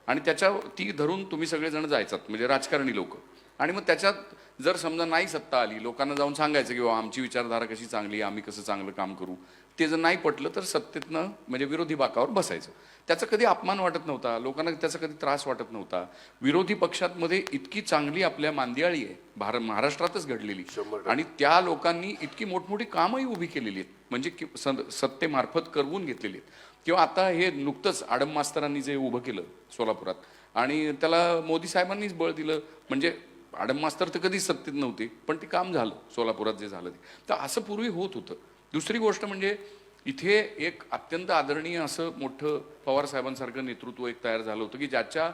आणि त्याच्या ती धरून तुम्ही सगळेजण जायचात म्हणजे राजकारणी लोक. आणि मग त्याच्यात जर समजा नाही सत्ता आली, लोकांना जाऊन सांगायचं की बाबा आमची विचारधारा कशी चांगली, आम्ही कसं चांगलं काम करू. ते जर नाही पटलं तर सत्तेतनं म्हणजे विरोधी बाकावर बसायचं. त्याचा कधी अपमान वाटत नव्हता लोकांना, त्याचा कधी त्रास वाटत नव्हता. विरोधी पक्षांमध्ये इतकी चांगली आपल्या मांदियाळी आहे महाराष्ट्रातच घडलेली, आणि त्या लोकांनी इतकी मोठमोठी कामही उभी केलेली आहेत म्हणजे सत्तेमार्फत करवून घेतलेली आहेत. किंवा आता हे नुकतंच आडम मास्तरांनी जे उभं केलं सोलापुरात, आणि त्याला मोदी साहेबांनीच बळ दिलं. म्हणजे आडम मास्तर तर कधीच सत्तेत नव्हते, पण ते काम झालं सोलापुरात जे झालं ते. तर असं पूर्वी होत होतं. दुसरी गोष्ट म्हणजे इथे एक अत्यंत आदरणीय असं मोठं पवार साहेबांसारखं नेतृत्व एक तयार झालं होतं की ज्याच्या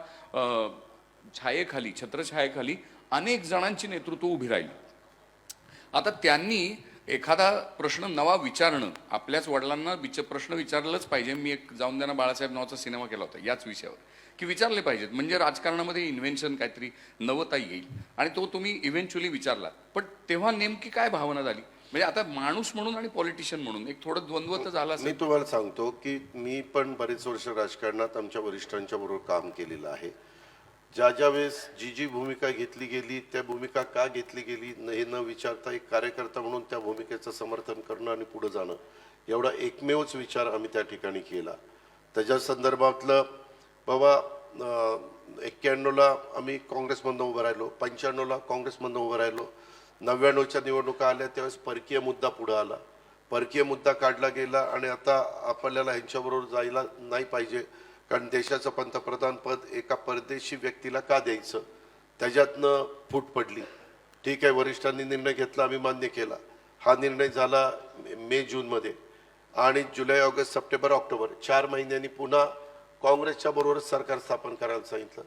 छायेखाली, छत्रछायेखाली अनेक जणांची नेतृत्व उभी राहिली. आता त्यांनी एखादा प्रश्न नवा विचारणं, आपल्याच वडिलांना प्रश्न विचारलंच पाहिजे. मी एक जाऊन द्या ना बाळासाहेब नावाचा सिनेमा केला होता याच विषयावर, की विचारले पाहिजेत म्हणजे राजकारणामध्ये इन्व्हेन्शन काहीतरी नवता येईल, आणि तो तुम्ही इव्हेंच्युअली विचारला. पण तेव्हा नेमकी काय भावना झाली म्हणजे आता माणूस म्हणून आणि पॉलिटिशियन म्हणून एक थोडं द्वंद्व तर झाला. मी तुम्हाला सांगतो की मी पण बरेच वर्ष राजकारणात आमच्या वरिष्ठांच्या बरोबर काम केलेलं आहे. ज्या वेळेस जी भूमिका घेतली गेली, त्या भूमिका का घेतली गेली हे न विचारता एक कार्यकर्ता म्हणून त्या भूमिकेचं समर्थन करणं आणि पुढे जाणं, एवढा एकमेवच विचार आम्ही त्या ठिकाणी केला. त्याच्या संदर्भातलं बाबा 91ला आम्ही काँग्रेसमधनं उभं राहिलो, 95ला काँग्रेसमधनं उभं राहिलो, 99च्या निवडणुका आल्या त्यावेळेस परकीय मुद्दा पुढे आला, परकीय मुद्दा काढला गेला, आणि आता आपल्याला ह्यांच्याबरोबर जायला नाही पाहिजे कारण देशाचं पंतप्रधान पद एका परदेशी व्यक्तीला का द्यायचं, त्याच्यातनं फूट पडली. ठीक आहे, वरिष्ठांनी निर्णय घेतला, आम्ही मान्य केला. हा निर्णय झाला मे जूनमध्ये, आणि जुलै ऑगस्ट सप्टेंबर ऑक्टोबर 4 महिन्यांनी पुन्हा काँग्रेसच्या बरोबर सरकार स्थापन करायला सांगितलं.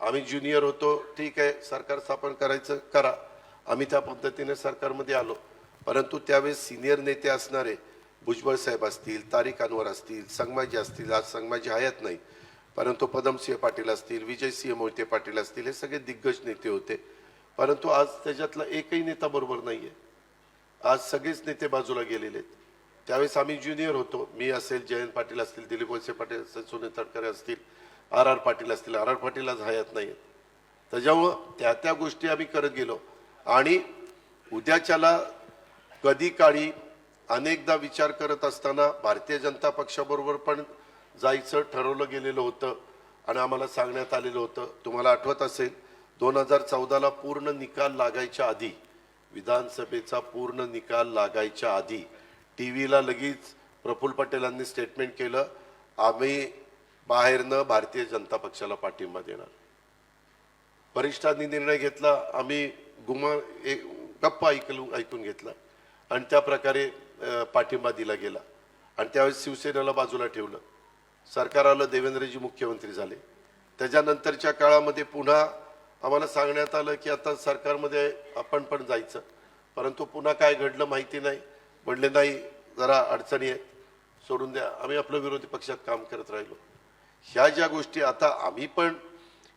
आम्ही ज्युनियर होतो, ठीक आहे सरकार स्थापन करायचं करा, आम्ही त्या पद्धतीने सरकारमध्ये आलो. परंतु त्यावेळेस सिनियर नेते असणारे भुजबळ साहेब असतील, तारिक अनवर असतील, संगमाजी असतील, आज संगमाजी हयात नाही, परंतु पदमसिंह पाटील असतील, विजयसिंह मोहिते पाटील असतील, हे सगळे दिग्गज नेते होते. परंतु आज त्याच्यातला एकही नेता बरोबर नाहीये. आज सगळेच नेते बाजूला गेलेले आहेत. त्यावेळेस आम्ही ज्युनियर होतो, मी असेल, जयंत पाटील असतील, दिलीप वळसे पाटील असतील, सुनील तटकरे असतील, आर पाटील असतील, आर पाटील आज हयात नाहीये. त्याच्यामुळं त्या गोष्टी आम्ही करत गेलो, आणि उद्याच्याला कधी काळी अनेकदा विचार करत असताना भारतीय जनता पक्षाबरोबर पण जायचं ठरवलं गेलेलं होतं, आणि आम्हाला सांगण्यात आलेलं होतं. तुम्हाला आठवत असेल 2014ला पूर्ण निकाल लागायच्या आधी, विधानसभेचा पूर्ण निकाल लागायच्या आधी टीव्हीला लगेच प्रफुल्ल पटेलांनी स्टेटमेंट केलं, आम्ही बाहेरनं भारतीय जनता पक्षाला पाठिंबा देणार. वरिष्ठांनी निर्णय घेतला, आम्ही गप्पा ऐकून घेतला, आणि त्या प्रकारे पाठिंबा दिला गेला. आणि त्यावेळेस शिवसेनेला बाजूला ठेवलं, सरकार आलं, देवेंद्रजी मुख्यमंत्री झाले. त्याच्यानंतरच्या काळामध्ये पुन्हा आम्हाला सांगण्यात आलं की आता सरकारमध्ये आपण पण जायचं, परंतु पुन्हा काय घडलं माहिती नाही. म्हणले नाही, जरा अडचणी आहेत, सोडून द्या, आम्ही आपलं विरोधी पक्षात काम करत राहिलो. ह्या ज्या गोष्टी आता आम्ही पण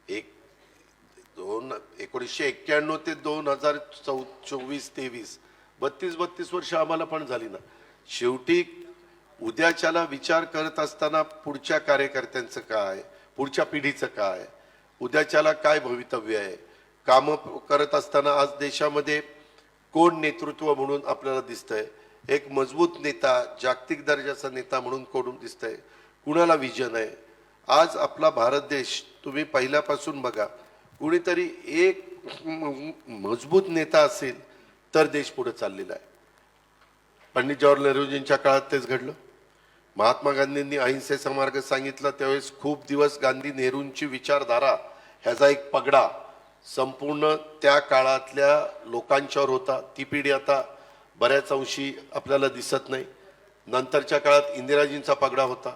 1991 ते 2024-23 32 वर्ष आम्हाला पण झाली ना. शेवटी उद्याच्याला विचार करत असताना पुढच्या कार्यकर्त्यांचं काय, पुढच्या पिढीचं काय, उद्याच्याला काय भवितव्य आहे, कामं करत असताना आज देशामध्ये कोण नेतृत्व म्हणून आपल्याला दिसतंय, एक मजबूत नेता, जागतिक दर्जाचा नेता म्हणून कोण दिसतंय, कुणाला विजन आहे. आज आपला भारत देश तुम्ही पहिल्यापासून बघा, कुणीतरी एक मजबूत नेता असेल तर देश पुढे चाललेला आहे. पंडित जवाहरलाल नेहरूजींच्या काळात तेच घडलं. महात्मा गांधींनी अहिंसेचा मार्ग सांगितला त्यावेळेस खूप दिवस गांधी नेहरूंची विचारधारा ह्याचा एक पगडा संपूर्ण त्या काळातल्या लोकांच्यावर होता. ती पिढी आता बऱ्याच अंशी आपल्याला दिसत नाही. नंतरच्या काळात इंदिराजींचा पगडा होता.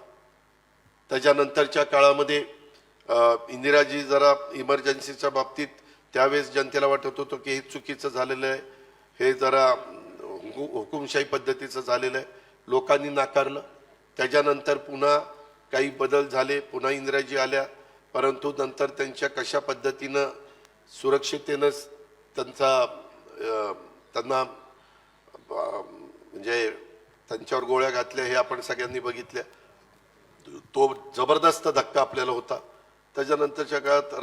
त्याच्यानंतरच्या काळामध्ये इंदिराजी जरा इमर्जन्सीच्या बाबतीत त्यावेळेस जनतेला वाटत होतं की हे चुकीचं झालेलं आहे, हे जरा हुकुमशाही पद्धतीचं झालेलं आहे, लोकांनी नाकारलं. त्याच्यानंतर पुन्हा काही बदल झाले, पुन्हा इंदिराजी आल्या, परंतु नंतर त्यांच्या कशा पद्धतीनं सुरक्षितेनं त्यांना म्हणजे त्यांच्यावर गोळ्या घातल्या हे आपण सगळ्यांनी बघितल्या. तो जबरदस्त धक्का आपल्याला होता. त्याच्यानंतरच्या काळात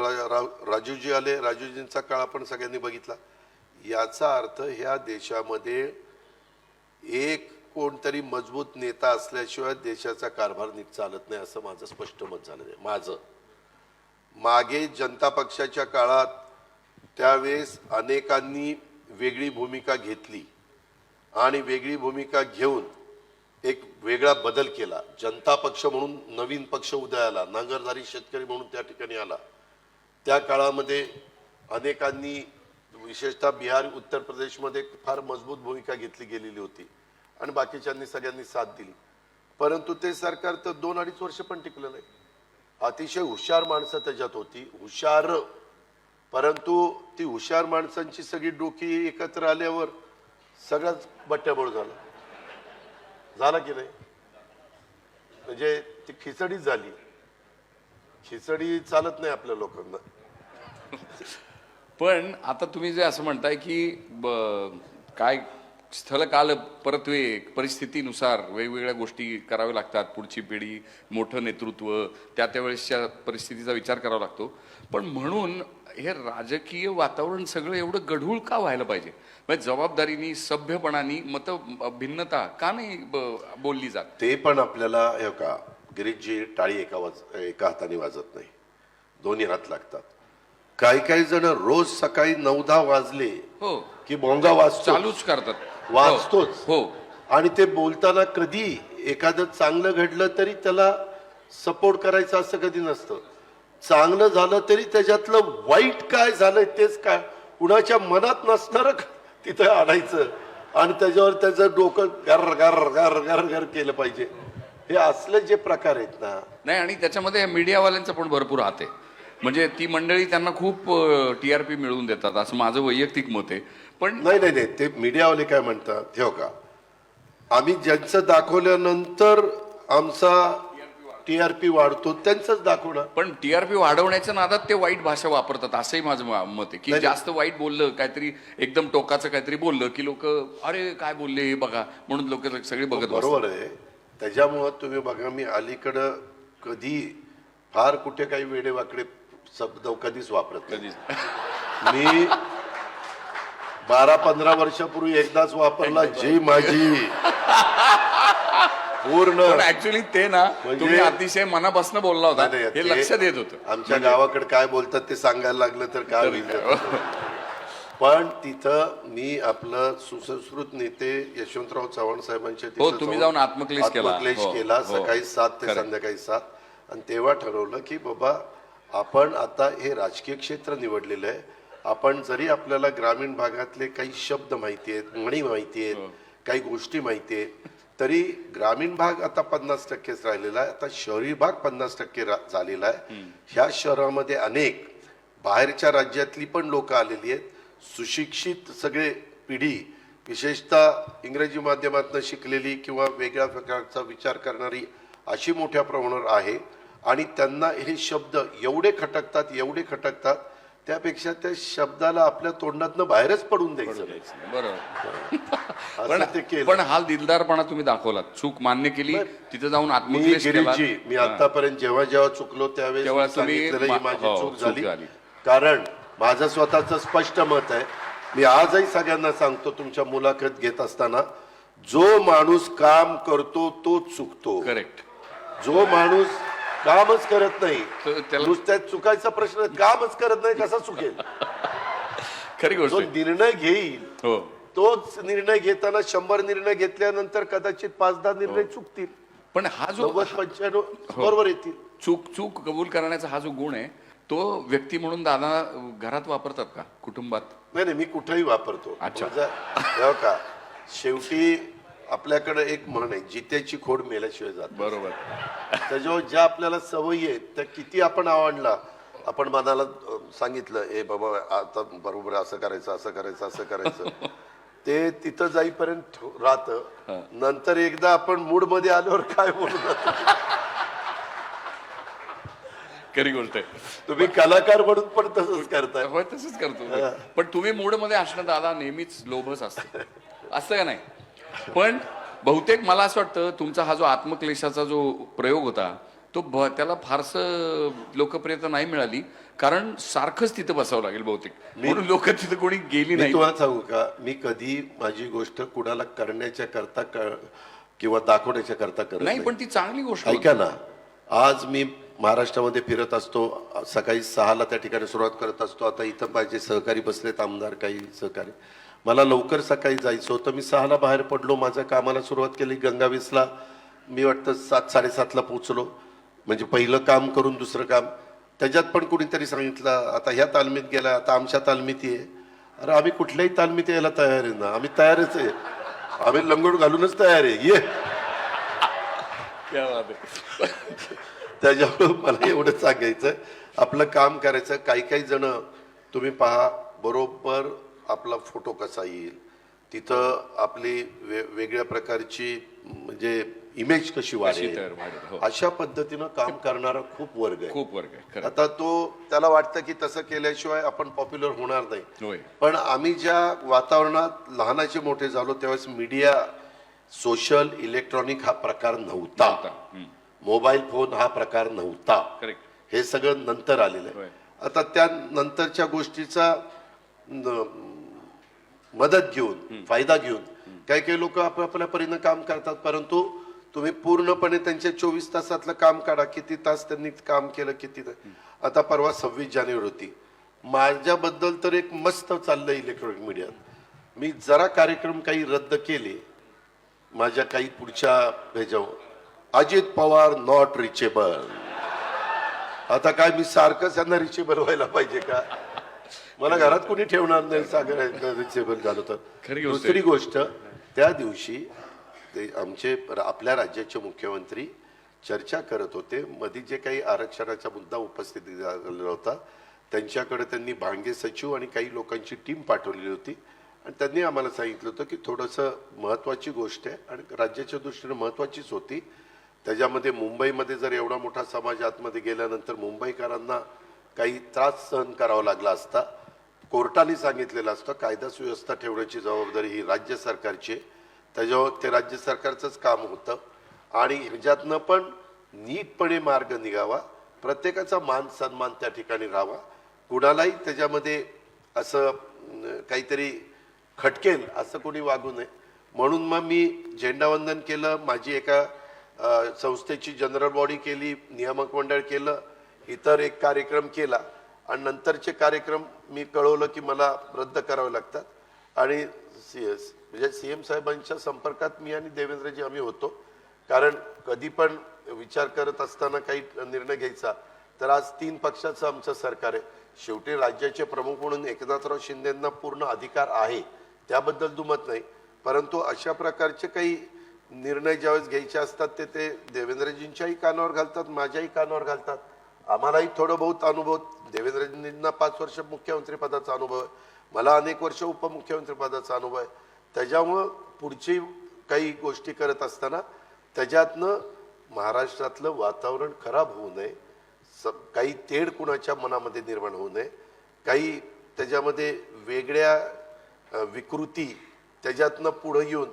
राजीवजी आले, राजीवजींचा काळ आपण सगळ्यांनी बघितला. याचा अर्थ ह्या देशामध्ये एक कोणतरी मजबूत नेता असल्याशिवाय देशाचा कारभार नीट चालत नाही असं माझं स्पष्ट मत झालं आहे. माझं मागे जनता पक्षाच्या काळात त्यावेळेस अनेकांनी वेगळी भूमिका घेतली आणि वेगळी भूमिका घेऊन एक वेगळा बदल केला. जनता पक्ष म्हणून नवीन पक्ष उदयाला, नांगरधारी शेतकरी म्हणून त्या ठिकाणी आला. त्या काळामध्ये अनेकांनी विशेषतः बिहार, उत्तर प्रदेशमध्ये फार मजबूत भूमिका घेतली गेलेली होती आणि बाकीच्यांनी सगळ्यांनी साथ दिली. परंतु ते सरकार तर 2-2.5 वर्ष पण टिकलं नाही. अतिशय हुशार माणसं त्याच्यात होती, हुशार, परंतु ती हुशार माणसांची सगळी डोकी एकत्र आल्यावर सगळंच बट्ट्याबोळ झाला की नाही. म्हणजे ती खिचडीच झाली. खिचडी चालत नाही आपल्या लोकांना. पण आता तुम्ही जे असं म्हणताय की काय स्थल काल परत्वे परिस्थितीनुसार वेगवेगळ्या गोष्टी कराव्या लागतात, पुढची पिढी, मोठं नेतृत्व, त्या वेळेसच्या परिस्थितीचा विचार करावा लागतो. पण म्हणून हे राजकीय वातावरण सगळं एवढं गढूळ का व्हायला पाहिजे? म्हणजे जबाबदारीनी, सभ्यपणाने मत भिन्नता का नाही बोलली जात? ते पण आपल्याला हे का गिरीशजी टाळी एका हाताने वाजत नाही, दोन्ही हात लागतात. काही जण रोज सकाळी 9-10 वाजले हो की भोंगा वाजतो, चालूच करतात, वाजतोच. हो. आणि ते बोलताना कधी एखादं चांगलं घडलं तरी त्याला सपोर्ट करायचं असं कधी नसतं. चांगलं झालं तरी त्याच्यातलं वाईट काय झालंय तेच काय कुणाच्या मनात नसणार तिथं आणायचं आणि त्याच्यावर त्याचं डोकं गर गर गर गर गर केलं पाहिजे. हे असले जे प्रकार आहेत ना. नाही, आणि त्याच्यामध्ये मीडियावाल्यांचा पण भरपूर हात आहे. म्हणजे ती मंडळी त्यांना खूप TRP मिळवून देतात असं माझं वैयक्तिक मत आहे. पण नाही, ते मीडियावाले काय म्हणतात ठेव का, आम्ही ज्यांचं दाखवल्यानंतर आमचा TRP वाढतो त्यांचंच दाखवणार. पण TRP वाढवण्याच्या नादात ते वाईट भाषा वापरतात असंही माझं मत आहे की जास्त वाईट बोललं, काहीतरी एकदम टोकाचं काहीतरी बोललं की लोक अरे काय बोलले हे बघा म्हणून लोक सगळे बघत. बरोबर आहे. त्याच्यामुळं तुम्ही बघा, मी अलीकडं कधी फार कुठे काही वेडेवाकडे शब्द कधीच वापरत कधीच. मी 12-15 वर्षापूर्वी एकदाच वापरला, जी माझी पूर्ण. ऍक्च्युली ते ना तुम्ही अतिशय मनापासून बोलला होता, हे लक्षात येत होतं. आमच्या गावाकडे काय बोलतात ते सांगायला लागलं तर काय होईल. पण तिथं मी आपलं सुसंस्कृत नेते यशवंतराव चव्हाण साहेबांच्या हो, तुम्ही जाऊन आत्मक्लेश केला सकाळी 7 ते संध्याकाळी 7. आणि तेव्हा ठरवलं की बाबा आपण आता हे राजकीय क्षेत्र निवडलेलं आहे. आपण जरी आपल्याला ग्रामीण भागातले काही शब्द माहिती आहेत, म्हणी माहिती आहेत, काही गोष्टी माहिती आहेत, तरी ग्रामीण भाग आता 50%च राहिलेला आहे. आता शहरी भाग 50% झालेला आहे. ह्या शहरामध्ये अनेक बाहेरच्या राज्यातली पण लोक आलेली आहेत. सुशिक्षित सगळे पिढी, विशेषतः इंग्रजी माध्यमातून शिकलेली किंवा वेगळ्या प्रकारचा विचार करणारी अशी मोठ्या प्रमाणावर आहे. आणि त्यांना हे शब्द एवढे खटकतात त्यापेक्षा त्या शब्दाला आपल्या तोंडातनं बाहेरच पडून द्यायचं. बरोबर. पण हा दिलदारपणा तुम्ही दाखवलात, चूक मान्य केली, तिथे जाऊन आत्मक्लेश केला. मी आतापर्यंत जेव्हा चुकलो त्यावेळेस सांगितलेलं ही माझी चूक झाली. कारण माझं स्वतःचं स्पष्ट मत आहे. मी आजही सगळ्यांना सांगतो तुमच्या मुलाखत घेत असताना, जो माणूस काम करतो तोच चुकतो. करेक्ट. जो माणूस कामच करत नाही, तर त्याला- नुसत्यात चुकायचा प्रश्न आहे. कामच करत नाही कसा चुकेल? खरी गोष्ट जो आहे. निर्णय घेईल हो तोच निर्णय घेताना 100 निर्णय घेतल्यानंतर कदाचित 5-10 निर्णय चुकतील, पण हा जो 90-95 बरोबर येतील. चूक कबूल करण्याचा हा जो गुण आहे तो व्यक्ती म्हणून दादा घरात वापरतात का, कुटुंबात? नाही मी कुठेही वापरतो. अच्छा. हो का, शेवटी आपल्याकडे एक म्हण आहे, जित्याची खोड मेल्याशिवाय जात. बरोबर. त्याच्यावर ज्या आपल्याला सवयी आहेत त्या किती आपण आवडला, आपण मनाला सांगितलं ए बाबा आता बरोबर असं करायचं असं करायचं असं करायचं ते तिथं जाईपर्यंत राहतं. नंतर एकदा आपण मूड मध्ये आल्यावर काय बोलणार? खरी गोष्ट आहे. तुम्ही कलाकार म्हणून पण तसंच करताय. होय तसंच करतो. पण तुम्ही मूड मध्ये असणं दादा नेहमीच लोभच असतं, असं का नाही? पण बहुतेक मला असं वाटतं तुमचा हा जो आत्मक्लेशाचा जो प्रयोग होता तो त्याला फारसं लोकप्रियता नाही मिळाली, कारण सारखंच तिथं बसावं लागेल बहुतेक, म्हणून लोक तिथं कोणी गेली मी नाही. तुम्हाला सांगू का, मी कधी माझी गोष्ट कुणाला करण्याच्या करता किंवा दाखवण्याच्या करता करत नाही, नाही. पण ती चांगली गोष्ट ऐका ना, आज मी महाराष्ट्रामध्ये फिरत असतो, सकाळी 6ला त्या ठिकाणी सुरुवात करत असतो. आता इथं माझे सहकारी बसलेत, आमदार काही सहकारी. मला लवकर सकाळी जायचं होतं, मी 6ला बाहेर पडलो, माझ्या कामाला सुरुवात केली. गंगावीसला मी वाटतं 7-7:30ला पोहोचलो. म्हणजे पहिलं काम करून दुसरं काम. त्याच्यात पण कुणीतरी सांगितलं आता ह्या तालमीत गेला, आता आमच्या तालमीत ये. अरे आम्ही कुठल्याही तालमीत यायला तयार आहे ना, आम्ही तयारच आहे, आम्ही लंगोट घालूनच तयार आहे, ये. क्या बात आहे. त्याच्यामुळे मला एवढं सांगायचं, आपलं काम करायचं. काही जण तुम्ही पहा, बरोबर आपला फोटो कसा येईल, तिथं आपली वेगळ्या प्रकारची म्हणजे इमेज कशी वाढेल, हो. अशा पद्धतीनं काम करणारा खूप वर्ग आहे. खूप वर्ग आहे खरं. आता त्याला वाटतं की तसं केल्याशिवाय आपण पॉप्युलर होणार नाही. होय. पण आम्ही ज्या वातावरणात लहानाचे मोठे झालो त्यावेळेस मीडिया, सोशल, इलेक्ट्रॉनिक हा प्रकार नव्हता. मोबाईल फोन हा प्रकार नव्हता. करेक्ट. हे सगळं नंतर आलेलं आहे. आता त्या नंतरच्या गोष्टीचा मदत घेऊन, फायदा घेऊन काही लोक आपल्या परीनं काम करतात. परंतु तुम्ही पूर्णपणे त्यांच्या 24 तासातलं काम काढा, किती तास त्यांनी काम केलं, किती. आता परवा 26 जानेवारी होती, माझ्याबद्दल तर एक मस्त चाललंय इलेक्ट्रॉनिक मीडियात. मी जरा कार्यक्रम काही रद्द केले माझ्या काही पुढच्या ह्याच्यावर, अजित पवार नॉट रिचेबल. आता काय मी सारखं त्यांना रिचेबल व्हायला पाहिजे का? मला घरात कोणी ठेवणार नाही सागर रिचेबल झालं तर. दुसरी गोष्ट, त्या दिवशी ते आमचे आपल्या राज्याचे मुख्यमंत्री चर्चा करत होते. मध्ये जे काही आरक्षणाचा मुद्दा उपस्थित झालेला होता त्यांच्याकडे त्यांनी भांगे सचिव आणि काही लोकांची टीम पाठवलेली होती आणि त्यांनी आम्हाला सांगितलं होतं की थोडंसं महत्त्वाची गोष्ट आहे आणि राज्याच्या दृष्टीने महत्त्वाचीच होती. त्याच्यामध्ये मुंबईमध्ये जर एवढा मोठा समाज आतमध्ये गेल्यानंतर मुंबईकरांना काही त्रास सहन करावा लागला असता. कोर्टाने सांगितलेलं असतं कायदा सुव्यवस्था ठेवण्याची जबाबदारी ही राज्य सरकारची आहे. त्याच्यावर ते राज्य सरकारचंच काम होतं आणि ह्याच्यातनं पण नीटपणे मार्ग निघावा, प्रत्येकाचा मान सन्मान त्या ठिकाणी राहावा, कुणालाही त्याच्यामध्ये असं काहीतरी खटकेल असं कोणी वागू नये. म्हणून मग मी झेंडावंदन केलं, माझी एका संस्थेची जनरल बॉडी केली, नियामक मंडळ केलं, इतर एक कार्यक्रम केला आणि नंतरचे कार्यक्रम मी कळवलं की मला रद्द करावे लागतात. आणि म्हणजे सीएम साहेबांच्या संपर्कात मी आणि देवेंद्रजी आम्ही होतो, कारण कधी पण विचार करत असताना काही निर्णय घ्यायचा तर आज 3 पक्षाचं आमचं सरकार आहे. शेवटी राज्याचे प्रमुख म्हणून एकनाथराव शिंदेंना पूर्ण अधिकार आहे, त्याबद्दल दुमत नाही. परंतु अशा प्रकारचे काही निर्णय ज्यावेळेस घ्यायचे असतात ते देवेंद्रजींच्याही कानावर घालतात, माझ्याही कानावर घालतात. आम्हालाही थोडं बहुत अनुभव, देवेंद्रजींना 5 वर्ष मुख्यमंत्री पदाचा अनुभव आहे, मला अनेक वर्ष उपमुख्यमंत्री पदाचा अनुभव आहे. त्याच्यामुळं पुढची काही गोष्टी करत असताना त्याच्यातनं महाराष्ट्रातलं वातावरण खराब होऊ नये, काही तेढ कुणाच्या मनामध्ये निर्माण होऊ नये, काही त्याच्यामध्ये वेगळ्या विकृती त्याच्यातनं पुढे येऊन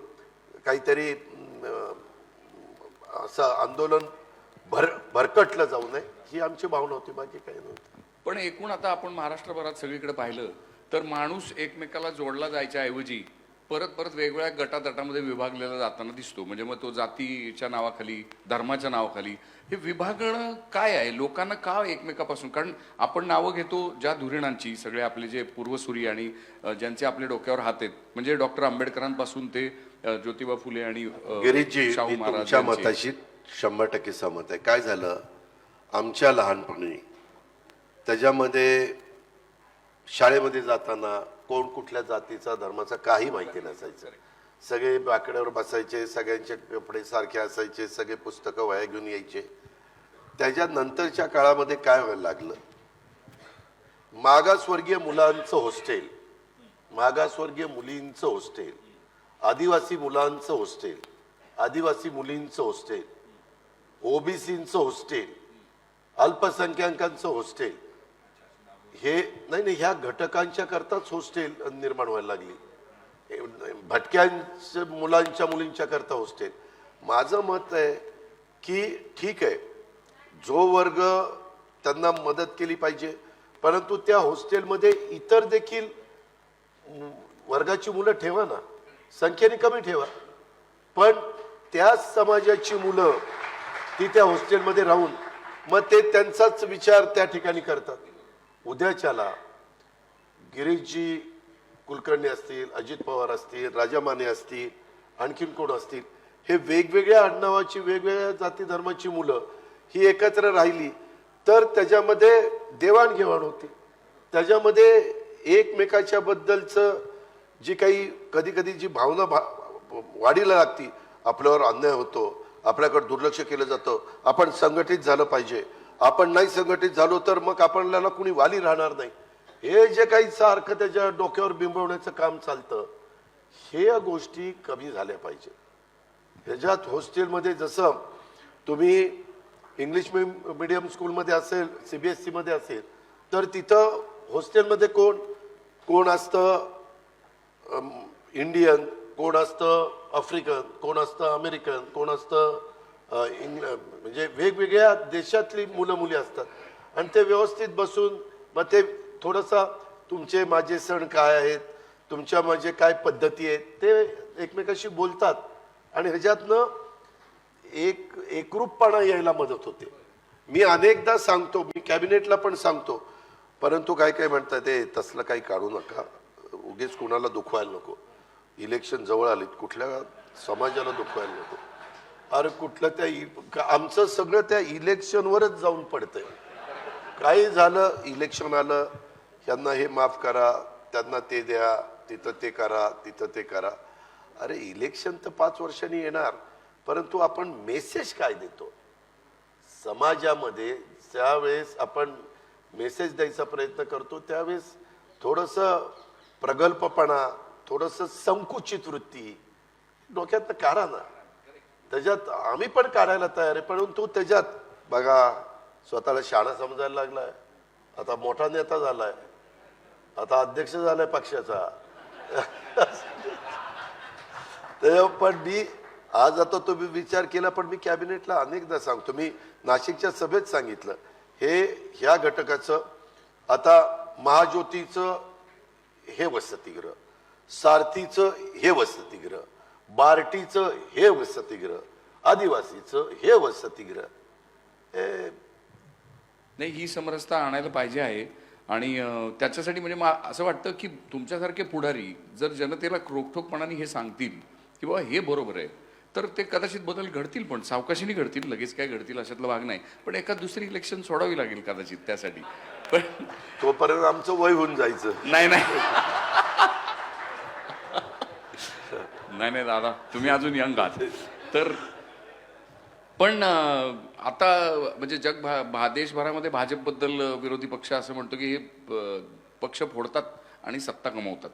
काहीतरी असं आंदोलन भरकटलं जाऊ नये, ही आमची भावना होती, बाकी काही नव्हती. पण एकूण आता आपण महाराष्ट्रभरात सगळीकडे पाहिलं तर माणूस एकमेकाला जोडला जायच्या ऐवजी परत परत वेगवेगळ्या गटातटामध्ये विभागलेला जाताना दिसतो. म्हणजे मग तो जातीच्या नावाखाली, धर्माच्या नावाखाली हे विभागणं काय आहे? लोकांना का एकमेकापासून? कारण आपण नावं घेतो ज्या धुरीणांची, सगळे आपले जे पूर्वसुरी आणि ज्यांचे आपले डोक्यावर हात आहेत, म्हणजे डॉक्टर आंबेडकरांपासून ते ज्योतिबा फुले आणि गिरीशजी, शाहू मी महाराज तुमच्या यांचे. मताशी 100% सहमत आहे. काय झालं आमच्या लहानपणी, त्याच्यामध्ये शाळेमध्ये जाताना कोण कुठल्या जातीचा धर्माचा काही माहिती नसायचं. सगळे बाकड्यावर बसायचे, सगळ्यांचे कपडे सारखे असायचे, सगळे पुस्तकं वह्या घेऊन यायचे. त्याच्यानंतरच्या काळामध्ये काय व्हायला लागलं, मागासवर्गीय मुलांचं हॉस्टेल, मागासवर्गीय मुलींचं हॉस्टेल, आदिवासी मुलांचं हॉस्टेल, आदिवासी मुलींचं हॉस्टेल, ओबीसींचं हॉस्टेल, अल्पसंख्याकांचं हॉस्टेल, हे नाही ह्या घटकांच्या करताच हॉस्टेल निर्माण व्हायला लागली. भटक्यांच्या मुलांच्या मुलींच्या करता हॉस्टेल. माझं मत आहे की ठीक आहे, जो वर्ग त्यांना मदत केली पाहिजे, परंतु त्या हॉस्टेलमध्ये इतर देखील वर्गाची मुलं ठेवा ना, संख्येने कमी ठेवा, पण त्याच समाजाची मुलं ती त्या हॉस्टेलमध्ये राहून मग ते त्यांचाच विचार त्या ठिकाणी करतात. उद्याच्याला गिरीशजी कुलकर्णी असतील, अजित पवार असतील, राजा माने असतील, आणखीन कोण असतील, हे वेगवेगळ्या आडनावाची, वेगवेगळ्या जाती धर्माची मुलं ही एकत्र राहिली तर त्याच्यामध्ये देवाणघेवाण होते, त्याच्यामध्ये एकमेकाच्या बद्दलचं जी काही कधी कधी जी भावना वाढीला लागती, आपल्यावर अन्याय होतो, आपल्याकडे दुर्लक्ष केलं जातं, आपण संघटित झालं पाहिजे, आपण नाही संघटित झालो तर मग आपल्याला कुणी वाली राहणार नाही, हे जे काही सारखं त्याच्या डोक्यावर बिंबवण्याचं काम चालतं, हे गोष्टी कमी झाल्या पाहिजे. ह्याच्यात हॉस्टेलमध्ये जसं तुम्ही इंग्लिश मीडियम स्कूलमध्ये असेल, CBSE मध्ये असेल, तर तिथं हॉस्टेलमध्ये कोण कोण असतं, इंडियन, कोण असतं आफ्रिकन, कोण असतं अमेरिकन, कोण असतं म्हणजे वेगवेगळ्या देशातली मुलं मुली असतात. आणि ते व्यवस्थित बसून मग ते थोडंसं तुमचे माझे सण काय आहेत, तुमच्या माझे काय पद्धती आहेत, ते एकमेकाशी बोलतात आणि ह्याच्यातनं एकरूपपणा यायला मदत होते. मी अनेकदा सांगतो, मी कॅबिनेटला पण सांगतो, परंतु काय काय म्हणतात ते तसलं काही काढू नका, उगीच कुणाला दुखवायला नको, इलेक्शन जवळ आलीत, कुठल्या समाजाला दुखवायला नको. अरे कुठलं त्या आमचं सगळं त्या इलेक्शनवरच जाऊन पडतंय. काही झालं, इलेक्शन आलं, यांना हे माफ करा, त्यांना ते द्या, तिथं ते करा, तिथं ते करा. अरे इलेक्शन तर 5 वर्षांनी येणार, परंतु आपण मेसेज काय देतो समाजामध्ये, ज्यावेळेस आपण मेसेज द्यायचा प्रयत्न करतो त्यावेळेस थोडंसं प्रगल्भपणा, थोडंसं संकुचित वृत्ती डोक्यात काढा ना. त्याच्यात आम्ही पण काढायला तयार आहे, परंतु त्याच्यात बघा स्वतःला शहाणा समजायला लागलाय, आता मोठा नेता झालाय, आता अध्यक्ष झालाय पक्षाचा. पण मी आज आता तुम्ही विचार केला, पण मी कॅबिनेटला अनेकदा सांगतो, मी नाशिकच्या सभेत सांगितलं, ह्या घटकाचं आता महाज्योतीचं हे वसतिगृह, सारथीचं हे वसतिगृह, बार्टीचं हे वसतिगृह, आदिवासीचं हे वसतिगृह, नाही ही समरसता आणायला पाहिजे आहे. आणि त्याच्यासाठी म्हणजे असं वाटतं की तुमच्यासारखे पुढारी जर जनतेला रोखठोकपणाने हे सांगतील की बाबा हे बरोबर आहे, तर ते कदाचित बदल घडतील, पण सावकाशीने घडतील, लगेच काय घडतील अशातला भाग नाही. पण एखाद दुसरी इलेक्शन सोडावी लागेल कदाचित त्यासाठी, पण तोपर्यंत आमचं वय होऊन जायचं. नाही नाही नाही दादा, तुम्ही अजून यंग आहात. तर पण आता म्हणजे देशभरामध्ये भाजपबद्दल विरोधी पक्ष असं म्हणतो की हे पक्ष फोडतात आणि सत्ता कमवतात.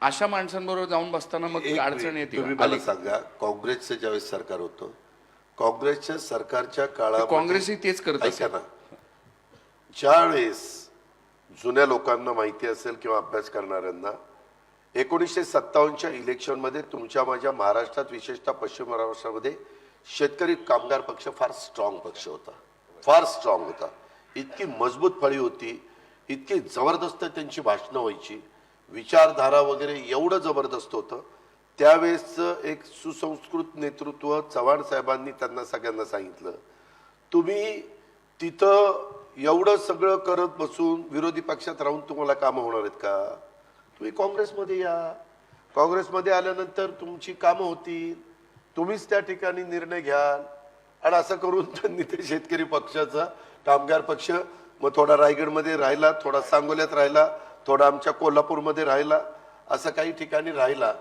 अशा माणसांबरोबर जाऊन बसताना मग अडचण येते. तुम्ही मला सांगा, काँग्रेसचं ज्यावेळेस सरकार होतं, काँग्रेसच्या सरकारच्या काळात काँग्रेसही तेच करत ऐका ना, ज्यावेळेस जुन्या लोकांना माहिती असेल किंवा अभ्यास करणाऱ्यांना, 1957च्या इलेक्शनमध्ये तुमच्या माझ्या महाराष्ट्रात, विशेषतः पश्चिम महाराष्ट्रामध्ये शेतकरी कामगार पक्ष फार स्ट्रॉंग पक्ष होता, फार स्ट्रॉंग होता. इतकी मजबूत फळी होती इतकी जबरदस्त त्यांची भाषणं व्हायची, विचारधारा वगैरे एवढं जबरदस्त होतं. त्यावेळेसचं एक सुसंस्कृत नेतृत्व चव्हाण साहेबांनी त्यांना सगळ्यांना सांगितलं, तुम्ही तिथं एवढं सगळं करत बसून विरोधी पक्षात राहून तुम्हाला कामं होणार आहेत का? तुम्ही काँग्रेसमध्ये या, काँग्रेसमध्ये आल्यानंतर तुमची कामं होतील, तुम्हीच त्या ठिकाणी निर्णय घ्याल. आणि असं करून त्यांनी ते शेतकरी पक्षाचा कामगार पक्ष मग थोडा रायगडमध्ये राहिला, थोडा सांगोल्यात राहिला, थोडा आमच्या कोल्हापूरमध्ये राहिला, असं काही ठिकाणी राहिला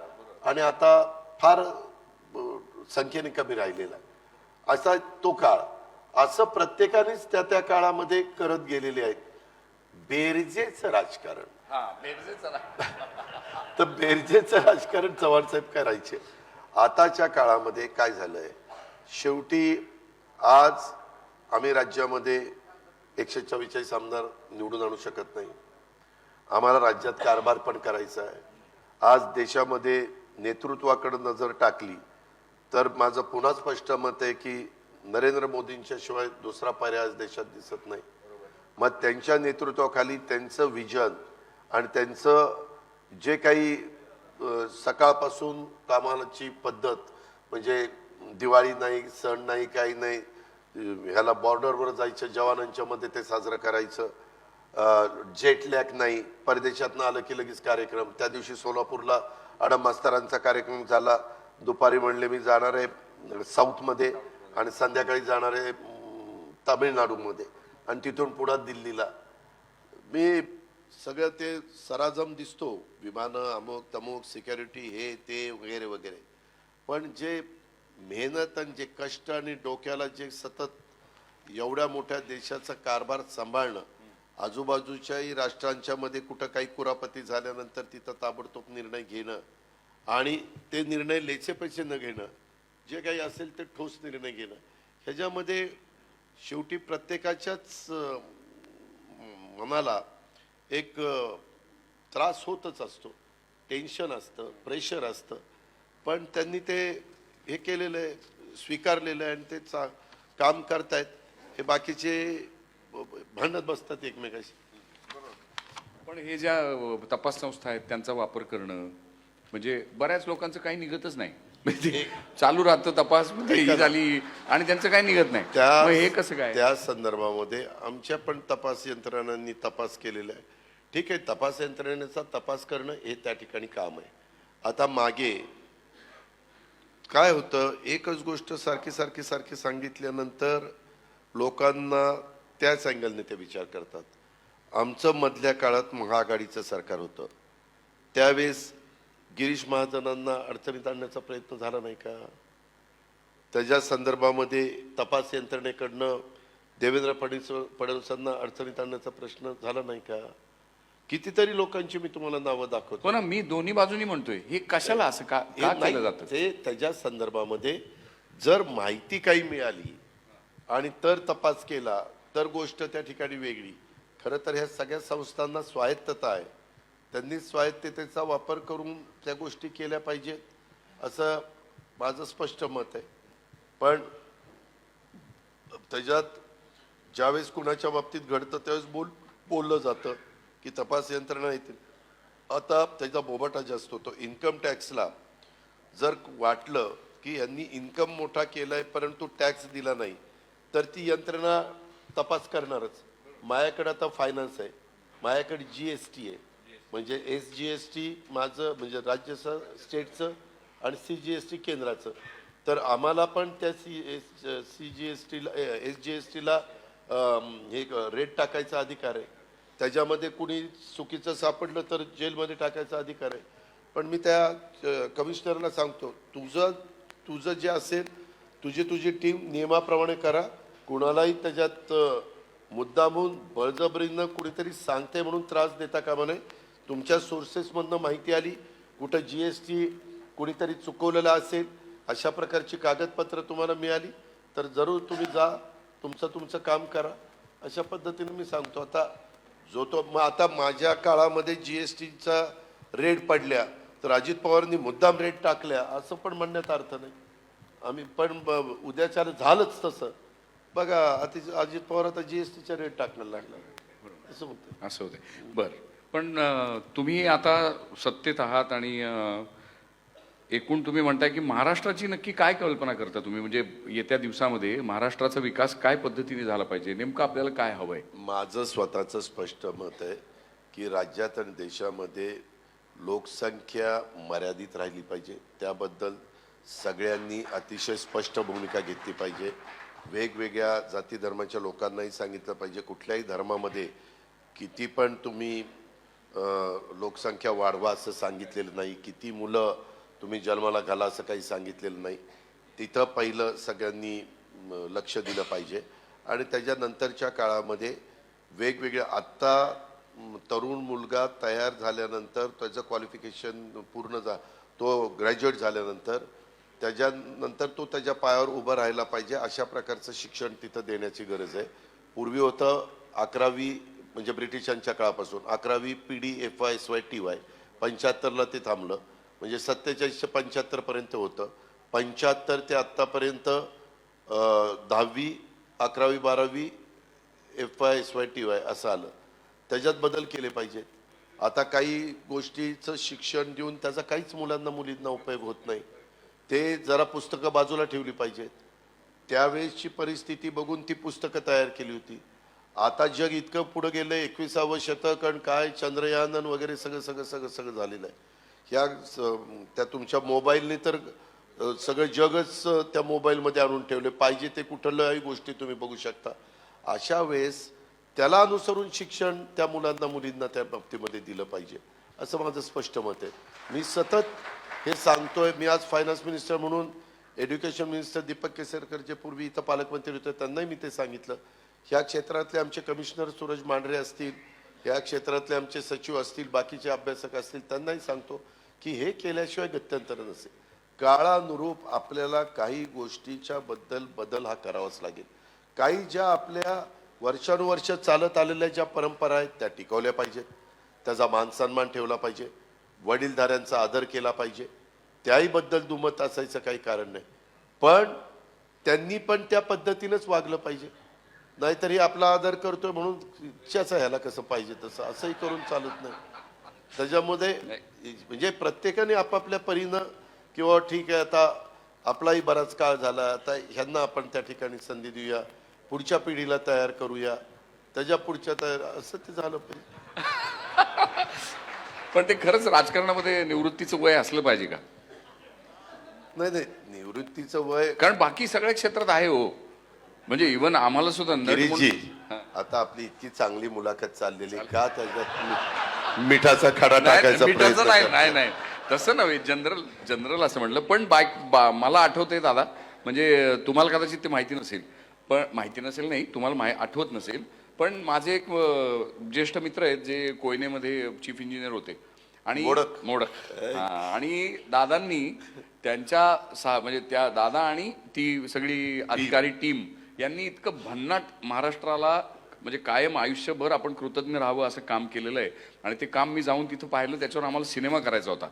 आणि आता फार संख्येने कमी राहिलेला असा तो काळ. असं प्रत्येकानेच त्या त्या काळामध्ये करत गेलेले आहेत. बेरजेचं राजकारण, तर बेरजेचं राजकारण चव्हाण साहेब करायचे. आताच्या काळामध्ये काय झालंय, शेवटी आज आम्ही राज्यामध्ये 144 आमदार निवडून आणू शकत नाही. आम्हाला राज्यात कारभार पण करायचा आहे. आज देशामध्ये नेतृत्वाकडे नजर टाकली तर माझं पुन्हा स्पष्ट मत आहे की नरेंद्र मोदींच्या शिवाय दुसरा पर्याय आज देशात दिसत नाही. मग त्यांच्या नेतृत्वाखाली त्यांचं विजन आणि त्यांचं जे काही सकाळपासून कामाची पद्धत, म्हणजे दिवाळी नाही, सण नाही, काही नाही, ह्याला बॉर्डरवर जायचं, जवानांच्या मध्ये ते साजरं करायचं, जेट लॅग नाही, परदेशातनं आलं की लगेच कार्यक्रम. त्या दिवशी सोलापूरला आडम मास्तरांचा कार्यक्रम झाला, दुपारी म्हणले मी जाणार आहे साऊथमध्ये आणि संध्याकाळी जाणार आहे तामिळनाडूमध्ये आणि तिथून पुढे दिल्लीला. मी सगळं ते सराजम दिसतो, विमानं अमुक तमुक, सिक्युरिटी, हे ते वगैरे वगैरे, पण जे मेहनत आणि जे कष्ट आणि डोक्याला जे सतत एवढ्या मोठ्या देशाचा कारभार सांभाळणं, आजूबाजूच्याही राष्ट्रांच्या मध्ये कुठं काही कुरापती झाल्यानंतर तिथं ताबडतोब निर्णय घेणं आणि ते निर्णय लेचे पैसे न घेणं, जे काही असेल ते ठोस निर्णय घेणं, ह्याच्यामध्ये शेवटी प्रत्येकाच्याच मनाला एक त्रास होतच असतो, टेन्शन असतं, प्रेशर असतं. पण त्यांनी ते हे केलेलं आहे, स्वीकारलेलं आहे आणि ते काम करतायत. हे बाकीचे भांडत बसतात एकमेकाशी. पण हे ज्या तपास संस्था आहेत त्यांचा वापर करणं म्हणजे बऱ्याच लोकांचं काही निघतच नाही. म्हणजे चालू राहतं तपास, ही झाली आणि त्यांचं काही निघत नाही. मग हे कसं काय? त्या संदर्भामध्ये आमच्या पण तपास यंत्रणांनी तपास केलेला आहे. ठीक आहे, तपास यंत्रणेचा तपास करणं हे त्या ठिकाणी काम आहे. आता मागे काय होतं, एकच गोष्ट सारखी सारखी सारखी सांगितल्यानंतर लोकांना त्याच अँगलने ते विचार करतात. आमचं मधल्या काळात महाआघाडीचं सरकार होतं, त्यावेळेस गिरीश महाजनांना अडचणीत आणण्याचा प्रयत्न झाला नाही का? त्याच्या संदर्भामध्ये तपास यंत्रणेकडनं देवेंद्र फडणवीसांना अडचणीत आणण्याचा प्रश्न झाला नाही का? कितीतरी लोकांची मी तुम्हाला नावं दाखवतो. हो ना, मी दोन्ही बाजूनी म्हणतोय, हे कशाला असं का केलं जातं? ते त्याच्या संदर्भामध्ये जर माहिती काही मिळाली आणि तर तपास केला तर गोष्ट त्या ठिकाणी वेगळी. खरं तर ह्या सगळ्या संस्थांना स्वायत्तता आहे, त्यांनी स्वायत्ततेचा वापर करून त्या गोष्टी केल्या पाहिजेत असं माझं स्पष्ट मत आहे. पण त्याच्यात ज्यावेळेस कुणाच्या बाबतीत घडतं त्यावेळेस बोललं जातं की तपास यंत्रणा येतील. आता त्याचा बोबाटा जास्त होतो. इन्कम टॅक्सला जर वाटलं की यांनी इन्कम मोठा केलाय परंतु टॅक्स दिला नाही तर ती यंत्रणा तपास करणारच. माझ्याकडे आता फायनान्स आहे, माझ्याकडे GST आहे, म्हणजे SGST माझं म्हणजे राज्याचं स्टेटचं आणि CGST केंद्राचं. तर आम्हाला पण त्या CGSTला SGSTला हे रेट टाकायचा अधिकार आहे. त्याच्यामध्ये कुणी चुकीचं सापडलं तर जेलमध्ये टाकायचा अधिकार आहे. पण मी त्या कमिशनरला सांगतो, तुझं जे असेल तुझी टीम नियमाप्रमाणे करा. कुणालाही त्याच्यात मुद्दामून बळजबरीनं कुणीतरी सांगते म्हणून त्रास देता कामा नये. तुमच्या सोर्सेसमधनं माहिती आली, कुठं GST कुणीतरी चुकवलेलं असेल, अशा प्रकारची कागदपत्र तुम्हाला मिळाली तर जरूर तुम्ही जा, तुमचं काम करा, अशा पद्धतीने मी सांगतो. मग आता माझ्या काळामध्ये GSTचा रेट पडल्या तर अजित पवारांनी मुद्दाम रेट टाकल्या असं पण म्हणण्यात अर्थ नाही. आम्ही पण उद्याच्याला झालंच तसं. बघा आता अजित पवार आता GSTचा रेट टाकण्याला लागला. असं म्हणतो. असं होते बर. पण तुम्ही आता सत्तेत आहात आणि एकूण तुम्ही म्हणताय की महाराष्ट्राची नक्की काय कल्पना करता तुम्ही, म्हणजे येत्या दिवसामध्ये महाराष्ट्राचा विकास काय पद्धतीने झाला पाहिजे, नेमकं आपल्याला काय हवंय? माझं स्वतःचं स्पष्ट मत आहे की राज्यात आणि देशामध्ये लोकसंख्या मर्यादित राहिली पाहिजे. त्याबद्दल सगळ्यांनी अतिशय स्पष्ट भूमिका घेतली पाहिजे. वेगवेगळ्या जाती धर्माच्या लोकांनाही सांगितलं पाहिजे कुठल्याही धर्मामध्ये किती पण तुम्ही लोकसंख्या वाढवा असं सांगितलेलं नाही, किती मुलं तुम्ही जन्माला घाला असं काही सांगितलेलं नाही. तिथं पहिलं सगळ्यांनी लक्ष दिलं पाहिजे. आणि त्याच्यानंतरच्या काळामध्ये वेगवेगळ्या आत्ता तरुण मुलगा तयार झाल्यानंतर त्याचं क्वालिफिकेशन पूर्ण तो ग्रॅज्युएट झाल्यानंतर त्याच्यानंतर तो त्याच्या पायावर उभं राहायला पाहिजे अशा प्रकारचं शिक्षण तिथं देण्याची गरज आहे. पूर्वी होतं 11वी म्हणजे ब्रिटिशांच्या काळापासून 11वी PDFY SYTY 75ला ते थांबलं, म्हणजे 47 ते 75 पर्यंत होतं. 75 ते आत्तापर्यंत 10वी 11वी 12वी FY SYTY असं आलं. त्याच्यात बदल केले पाहिजेत. आता काही गोष्टीचं शिक्षण देऊन त्याचा काहीच मुलांना मुलींना उपयोग होत नाही. ते जरा पुस्तकं बाजूला ठेवली पाहिजेत. त्यावेळेसची परिस्थिती बघून ती पुस्तकं तयार केली होती. आता जग इतकं पुढे गेलं, 21वे शतक आणि काय चंद्रयान वगैरे सगळं सगळं सगळं सगळं झालेलं आहे. ह्या त्या तुमच्या मोबाईलने तर सगळं जगच त्या मोबाईलमध्ये आणून ठेवले. पाहिजे ते कुठल्याही गोष्टी तुम्ही बघू शकता. अशा वेळेस त्याला अनुसरून शिक्षण त्या मुलांना मुलींना त्या बाबतीमध्ये दिलं पाहिजे असं माझं स्पष्ट मत आहे. मी सतत हे सांगतोय. मी आज फायनान्स मिनिस्टर म्हणून एज्युकेशन मिनिस्टर दीपक केसरकर जे पूर्वी इथं पालकमंत्री होते त्यांनाही मी ते सांगितलं. ह्या क्षेत्रातले आमचे कमिशनर सूरज मांढरे असतील, ह्या क्षेत्रातले आमचे सचिव असतील, बाकीचे अभ्यासक असतील, त्यांनाही सांगतो की हे केल्याशिवाय गत्यंतर नसेल. काळानुरूप आपल्याला काही गोष्टीच्या बदल हा करावाच लागेल. काही ज्या आपल्या वर्षानुवर्ष चालत आलेल्या ज्या परंपरा आहेत त्या टिकवल्या पाहिजेत. त्याचा मानसन्मान ठेवला पाहिजे. वडीलधाऱ्यांचा आदर केला पाहिजे. त्याही बद्दल दुमत असायचं काही कारण नाही. पण त्यांनी पण त्या पद्धतीनेच वागलं पाहिजे. नाहीतरी आपला आदर करतोय म्हणून इच्छाचा ह्याला कसं पाहिजे तसं असंही करून चालत नाही. त्याच्यामध्ये म्हणजे प्रत्येकाने आपापल्या परीनं किंवा ठीक आहे आता आपलाही बराच काळ झाला, आता ह्यांना आपण त्या ठिकाणी संधी देऊया, पुढच्या पिढीला तयार करूया, त्याच्या पुढच्या तयार असं ते झालं पाहिजे. पण ते खरंच राजकारणामध्ये निवृत्तीचं वय असलं पाहिजे का? नाही नाही, निवृत्तीचं वय कारण बाकी सगळ्या क्षेत्रात आहे हो. म्हणजे इव्हन आम्हाला सुद्धा गिरीशजी, आता आपली इतकी चांगली मुलाखत चाललेली का त्याच्यात मिठाचा खडा टाकायचा प्रयत्न नाही करताय? नाही नाही तसं नव्हे, जनरल असं म्हटलं. पण मला आठवतंय दादा, म्हणजे तुम्हाला कदाचित ते माहिती नसेल, पण माहिती नसेल नाही तुम्हाला आठवत नसेल, पण माझे एक ज्येष्ठ मित्र आहेत जे कोयनेमध्ये चीफ इंजिनियर होते आणि मोडक आणि दादांनी त्यांच्या म्हणजे त्या दादा आणि ती सगळी अधिकारी टीम यांनी इतकं भन्नाट महाराष्ट्राला म्हणजे कायम आयुष्यभर आपण कृतज्ञ राहावं असं काम केलेलं आहे. आणि ते काम मी जाऊन तिथं पाहिलं. त्याच्यावर आम्हाला सिनेमा करायचा होता.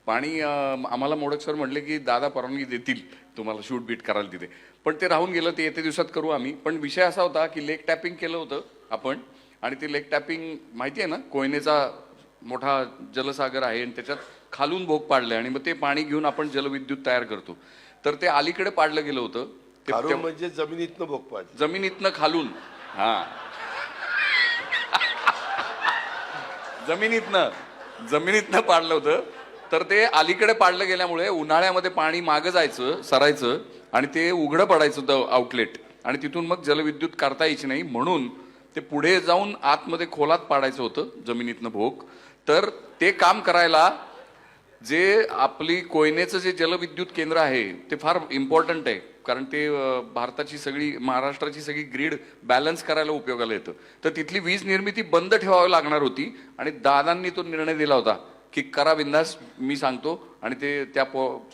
आणि आम्हाला मोडक सर म्हटले की दादा परवानगी देतील तुम्हाला शूट बीट करायला तिथे. पण ते राहून गेलं. ते येत्या दिवसात करू आम्ही. पण विषय असा होता की लेक टॅपिंग केलं होतं आपण. आणि ते लेक टॅपिंग माहिती आहे ना, कोयनेचा मोठा जलसागर आहे आणि त्याच्यात खालून भोग पाडले आणि मग ते पाणी घेऊन आपण जलविद्युत तयार करतो. तर ते अलीकडे पाडलं गेलं होतं. म्हणजे जमिनीतनं भोग पाडलं. जमिनीतनं खालून. हा, जमिनीतनं पाडलं होतं. तर ते अलीकडे पाडलं गेल्यामुळे उन्हाळ्यामध्ये पाणी मागं जायचं, सरायचं आणि ते उघडं पडायचं होतं आउटलेट. आणि तिथून मग जलविद्युत करता यायची नाही म्हणून ते पुढे जाऊन आतमध्ये खोलात पाडायचं होतं जमिनीतनं भोग. तर ते काम करायला जे आपली कोयनेचं जे जलविद्युत केंद्र आहे ते फार इम्पॉर्टंट आहे. कारण ते भारताची सगळी महाराष्ट्राची सगळी ग्रीड बॅलन्स करायला उपयोगाला येतं. तर तिथली वीज निर्मिती बंद ठेवावी लागणार होती आणि दादांनी तो निर्णय दिला होता की करा बिंदास, मी सांगतो. आणि ते त्या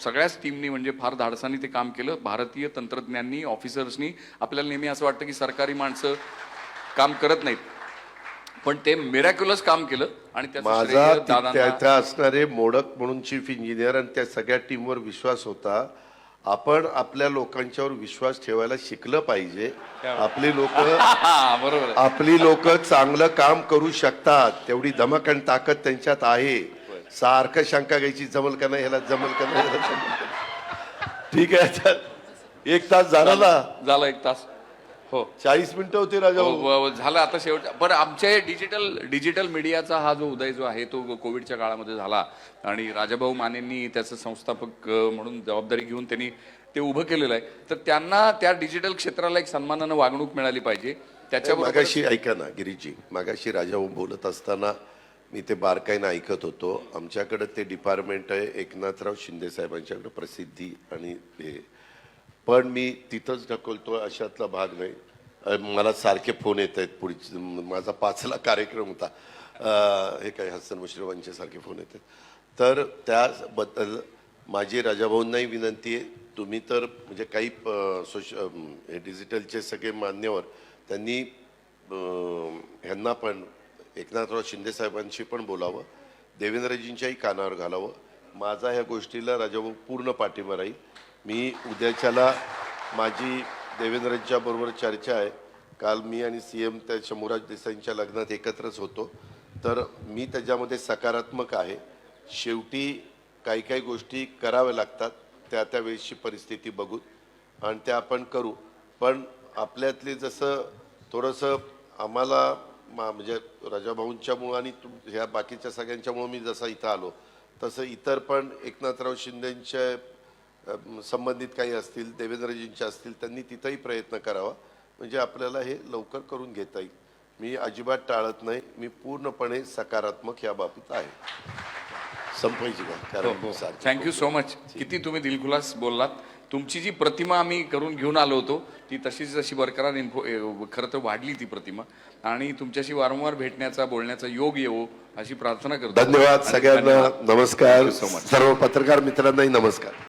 सगळ्याच टीमनी म्हणजे फार धाडसानी ते काम केलं. भारतीय तंत्रज्ञांनी, ऑफिसर्सनी. आपल्याला नेहमी असं वाटतं की सरकारी माणसं काम करत नाहीत, पण ते मिरॅक्युलस काम केलं. आणि माझा असणारे मोडक म्हणून चीफ इंजिनियर आणि त्या सगळ्या टीमवर विश्वास होता. आपण आपल्या लोकांच्यावर विश्वास ठेवायला शिकलं पाहिजे. आपली लोक बरोबर आहे. आपली लोक चांगलं काम करू शकतात, तेवढी धमक आणि ताकद त्यांच्यात आहे. सारखं शंका घ्यायची, जमल का नाही ह्याला, जमल का नाही ह्याला, जमल का नाही. ठीक आहे, तर 1 तास झाला ना, झालं 1 तास. हो 40 मिनिटं होती राजा भाऊ. झालं आता शेवट. पण आमच्या डिजिटल मीडियाचा हा जो उदय जो आहे तो कोविडच्या काळामध्ये झाला आणि राजाभाऊ मानेंनी त्याचं संस्थापक म्हणून जबाबदारी घेऊन त्यांनी ते उभं केलेलं आहे. तर त्यांना त्या डिजिटल क्षेत्राला एक सन्मानानं वागणूक मिळाली पाहिजे. त्याच्याबरोबर मागाशी ऐका ना गिरीजी, मागाशी राजा भाऊ बोलत असताना मी ते बारकाईनं ऐकत होतो. आमच्याकडे ते डिपार्टमेंट आहे एकनाथराव शिंदे साहेबांच्याकडे, प्रसिद्धी आणि हे, पण मी तिथंच ढकलतो अशातला भाग नाही. मला सारखे फोन येत आहेत. पुढची माझा 5ला कार्यक्रम होता, हे काय हसन मुश्रीफांचे सारखे फोन येत आहेत. तर त्याबद्दल माझी राजाभाऊंनाही विनंती आहे, तुम्ही तर म्हणजे काही हे डिजिटलचे सगळे मान्यवर त्यांनी ह्यांना पण एकनाथराव शिंदे साहेबांशी पण बोलावं, देवेंद्रजींच्याही कानावर घालावं. माझा ह्या गोष्टीला राजाभाऊ पूर्ण पाठिंबा राहील. मी उद्याच्याला माझी देवेंद्रजींच्या बरोबर चर्चा आहे. काल मी आणि CM त्या शंभूराज देसाईंच्या लग्नात एकत्रच होतो, तर मी त्याच्यामध्ये सकारात्मक आहे. शेवटी काही काही गोष्टी कराव्या लागतात, त्या वेळेची परिस्थिती बघून, आणि त्या आपण करू. पण आपल्यातले जसं थोडंसं आम्हाला म्हणजे राजाभाऊंच्यामुळं आणि ह्या बाकीच्या सगळ्यांच्यामुळं मी जसा इथं आलो, तसं इतर पण एकनाथराव शिंदेंच्या संबंधित काही असतील, देवेंद्रजींच्या असतील, त्यांनी तिथंही प्रयत्न करावा, म्हणजे आपल्याला हे लवकर करून घेता येईल. मी अजिबात टाळत नाही, मी पूर्णपणे सकारात्मक या बाबतीत आहे. संपवायची का? कारण थँक्यू सो मच. किती तुम्ही दिलखुलास बोललात. तुमची जी प्रतिमा आम्ही करून घेऊन आलो होतो ती तशीच तशी बरकरार खरं तर वाढली ती प्रतिमा, आणि तुमच्याशी वारंवार भेटण्याचा बोलण्याचा योग येवो अशी प्रार्थना करतो. धन्यवाद सगळ्यांना. नमस्कार. So much. सर्व पत्रकार मित्रांनाही नमस्कार.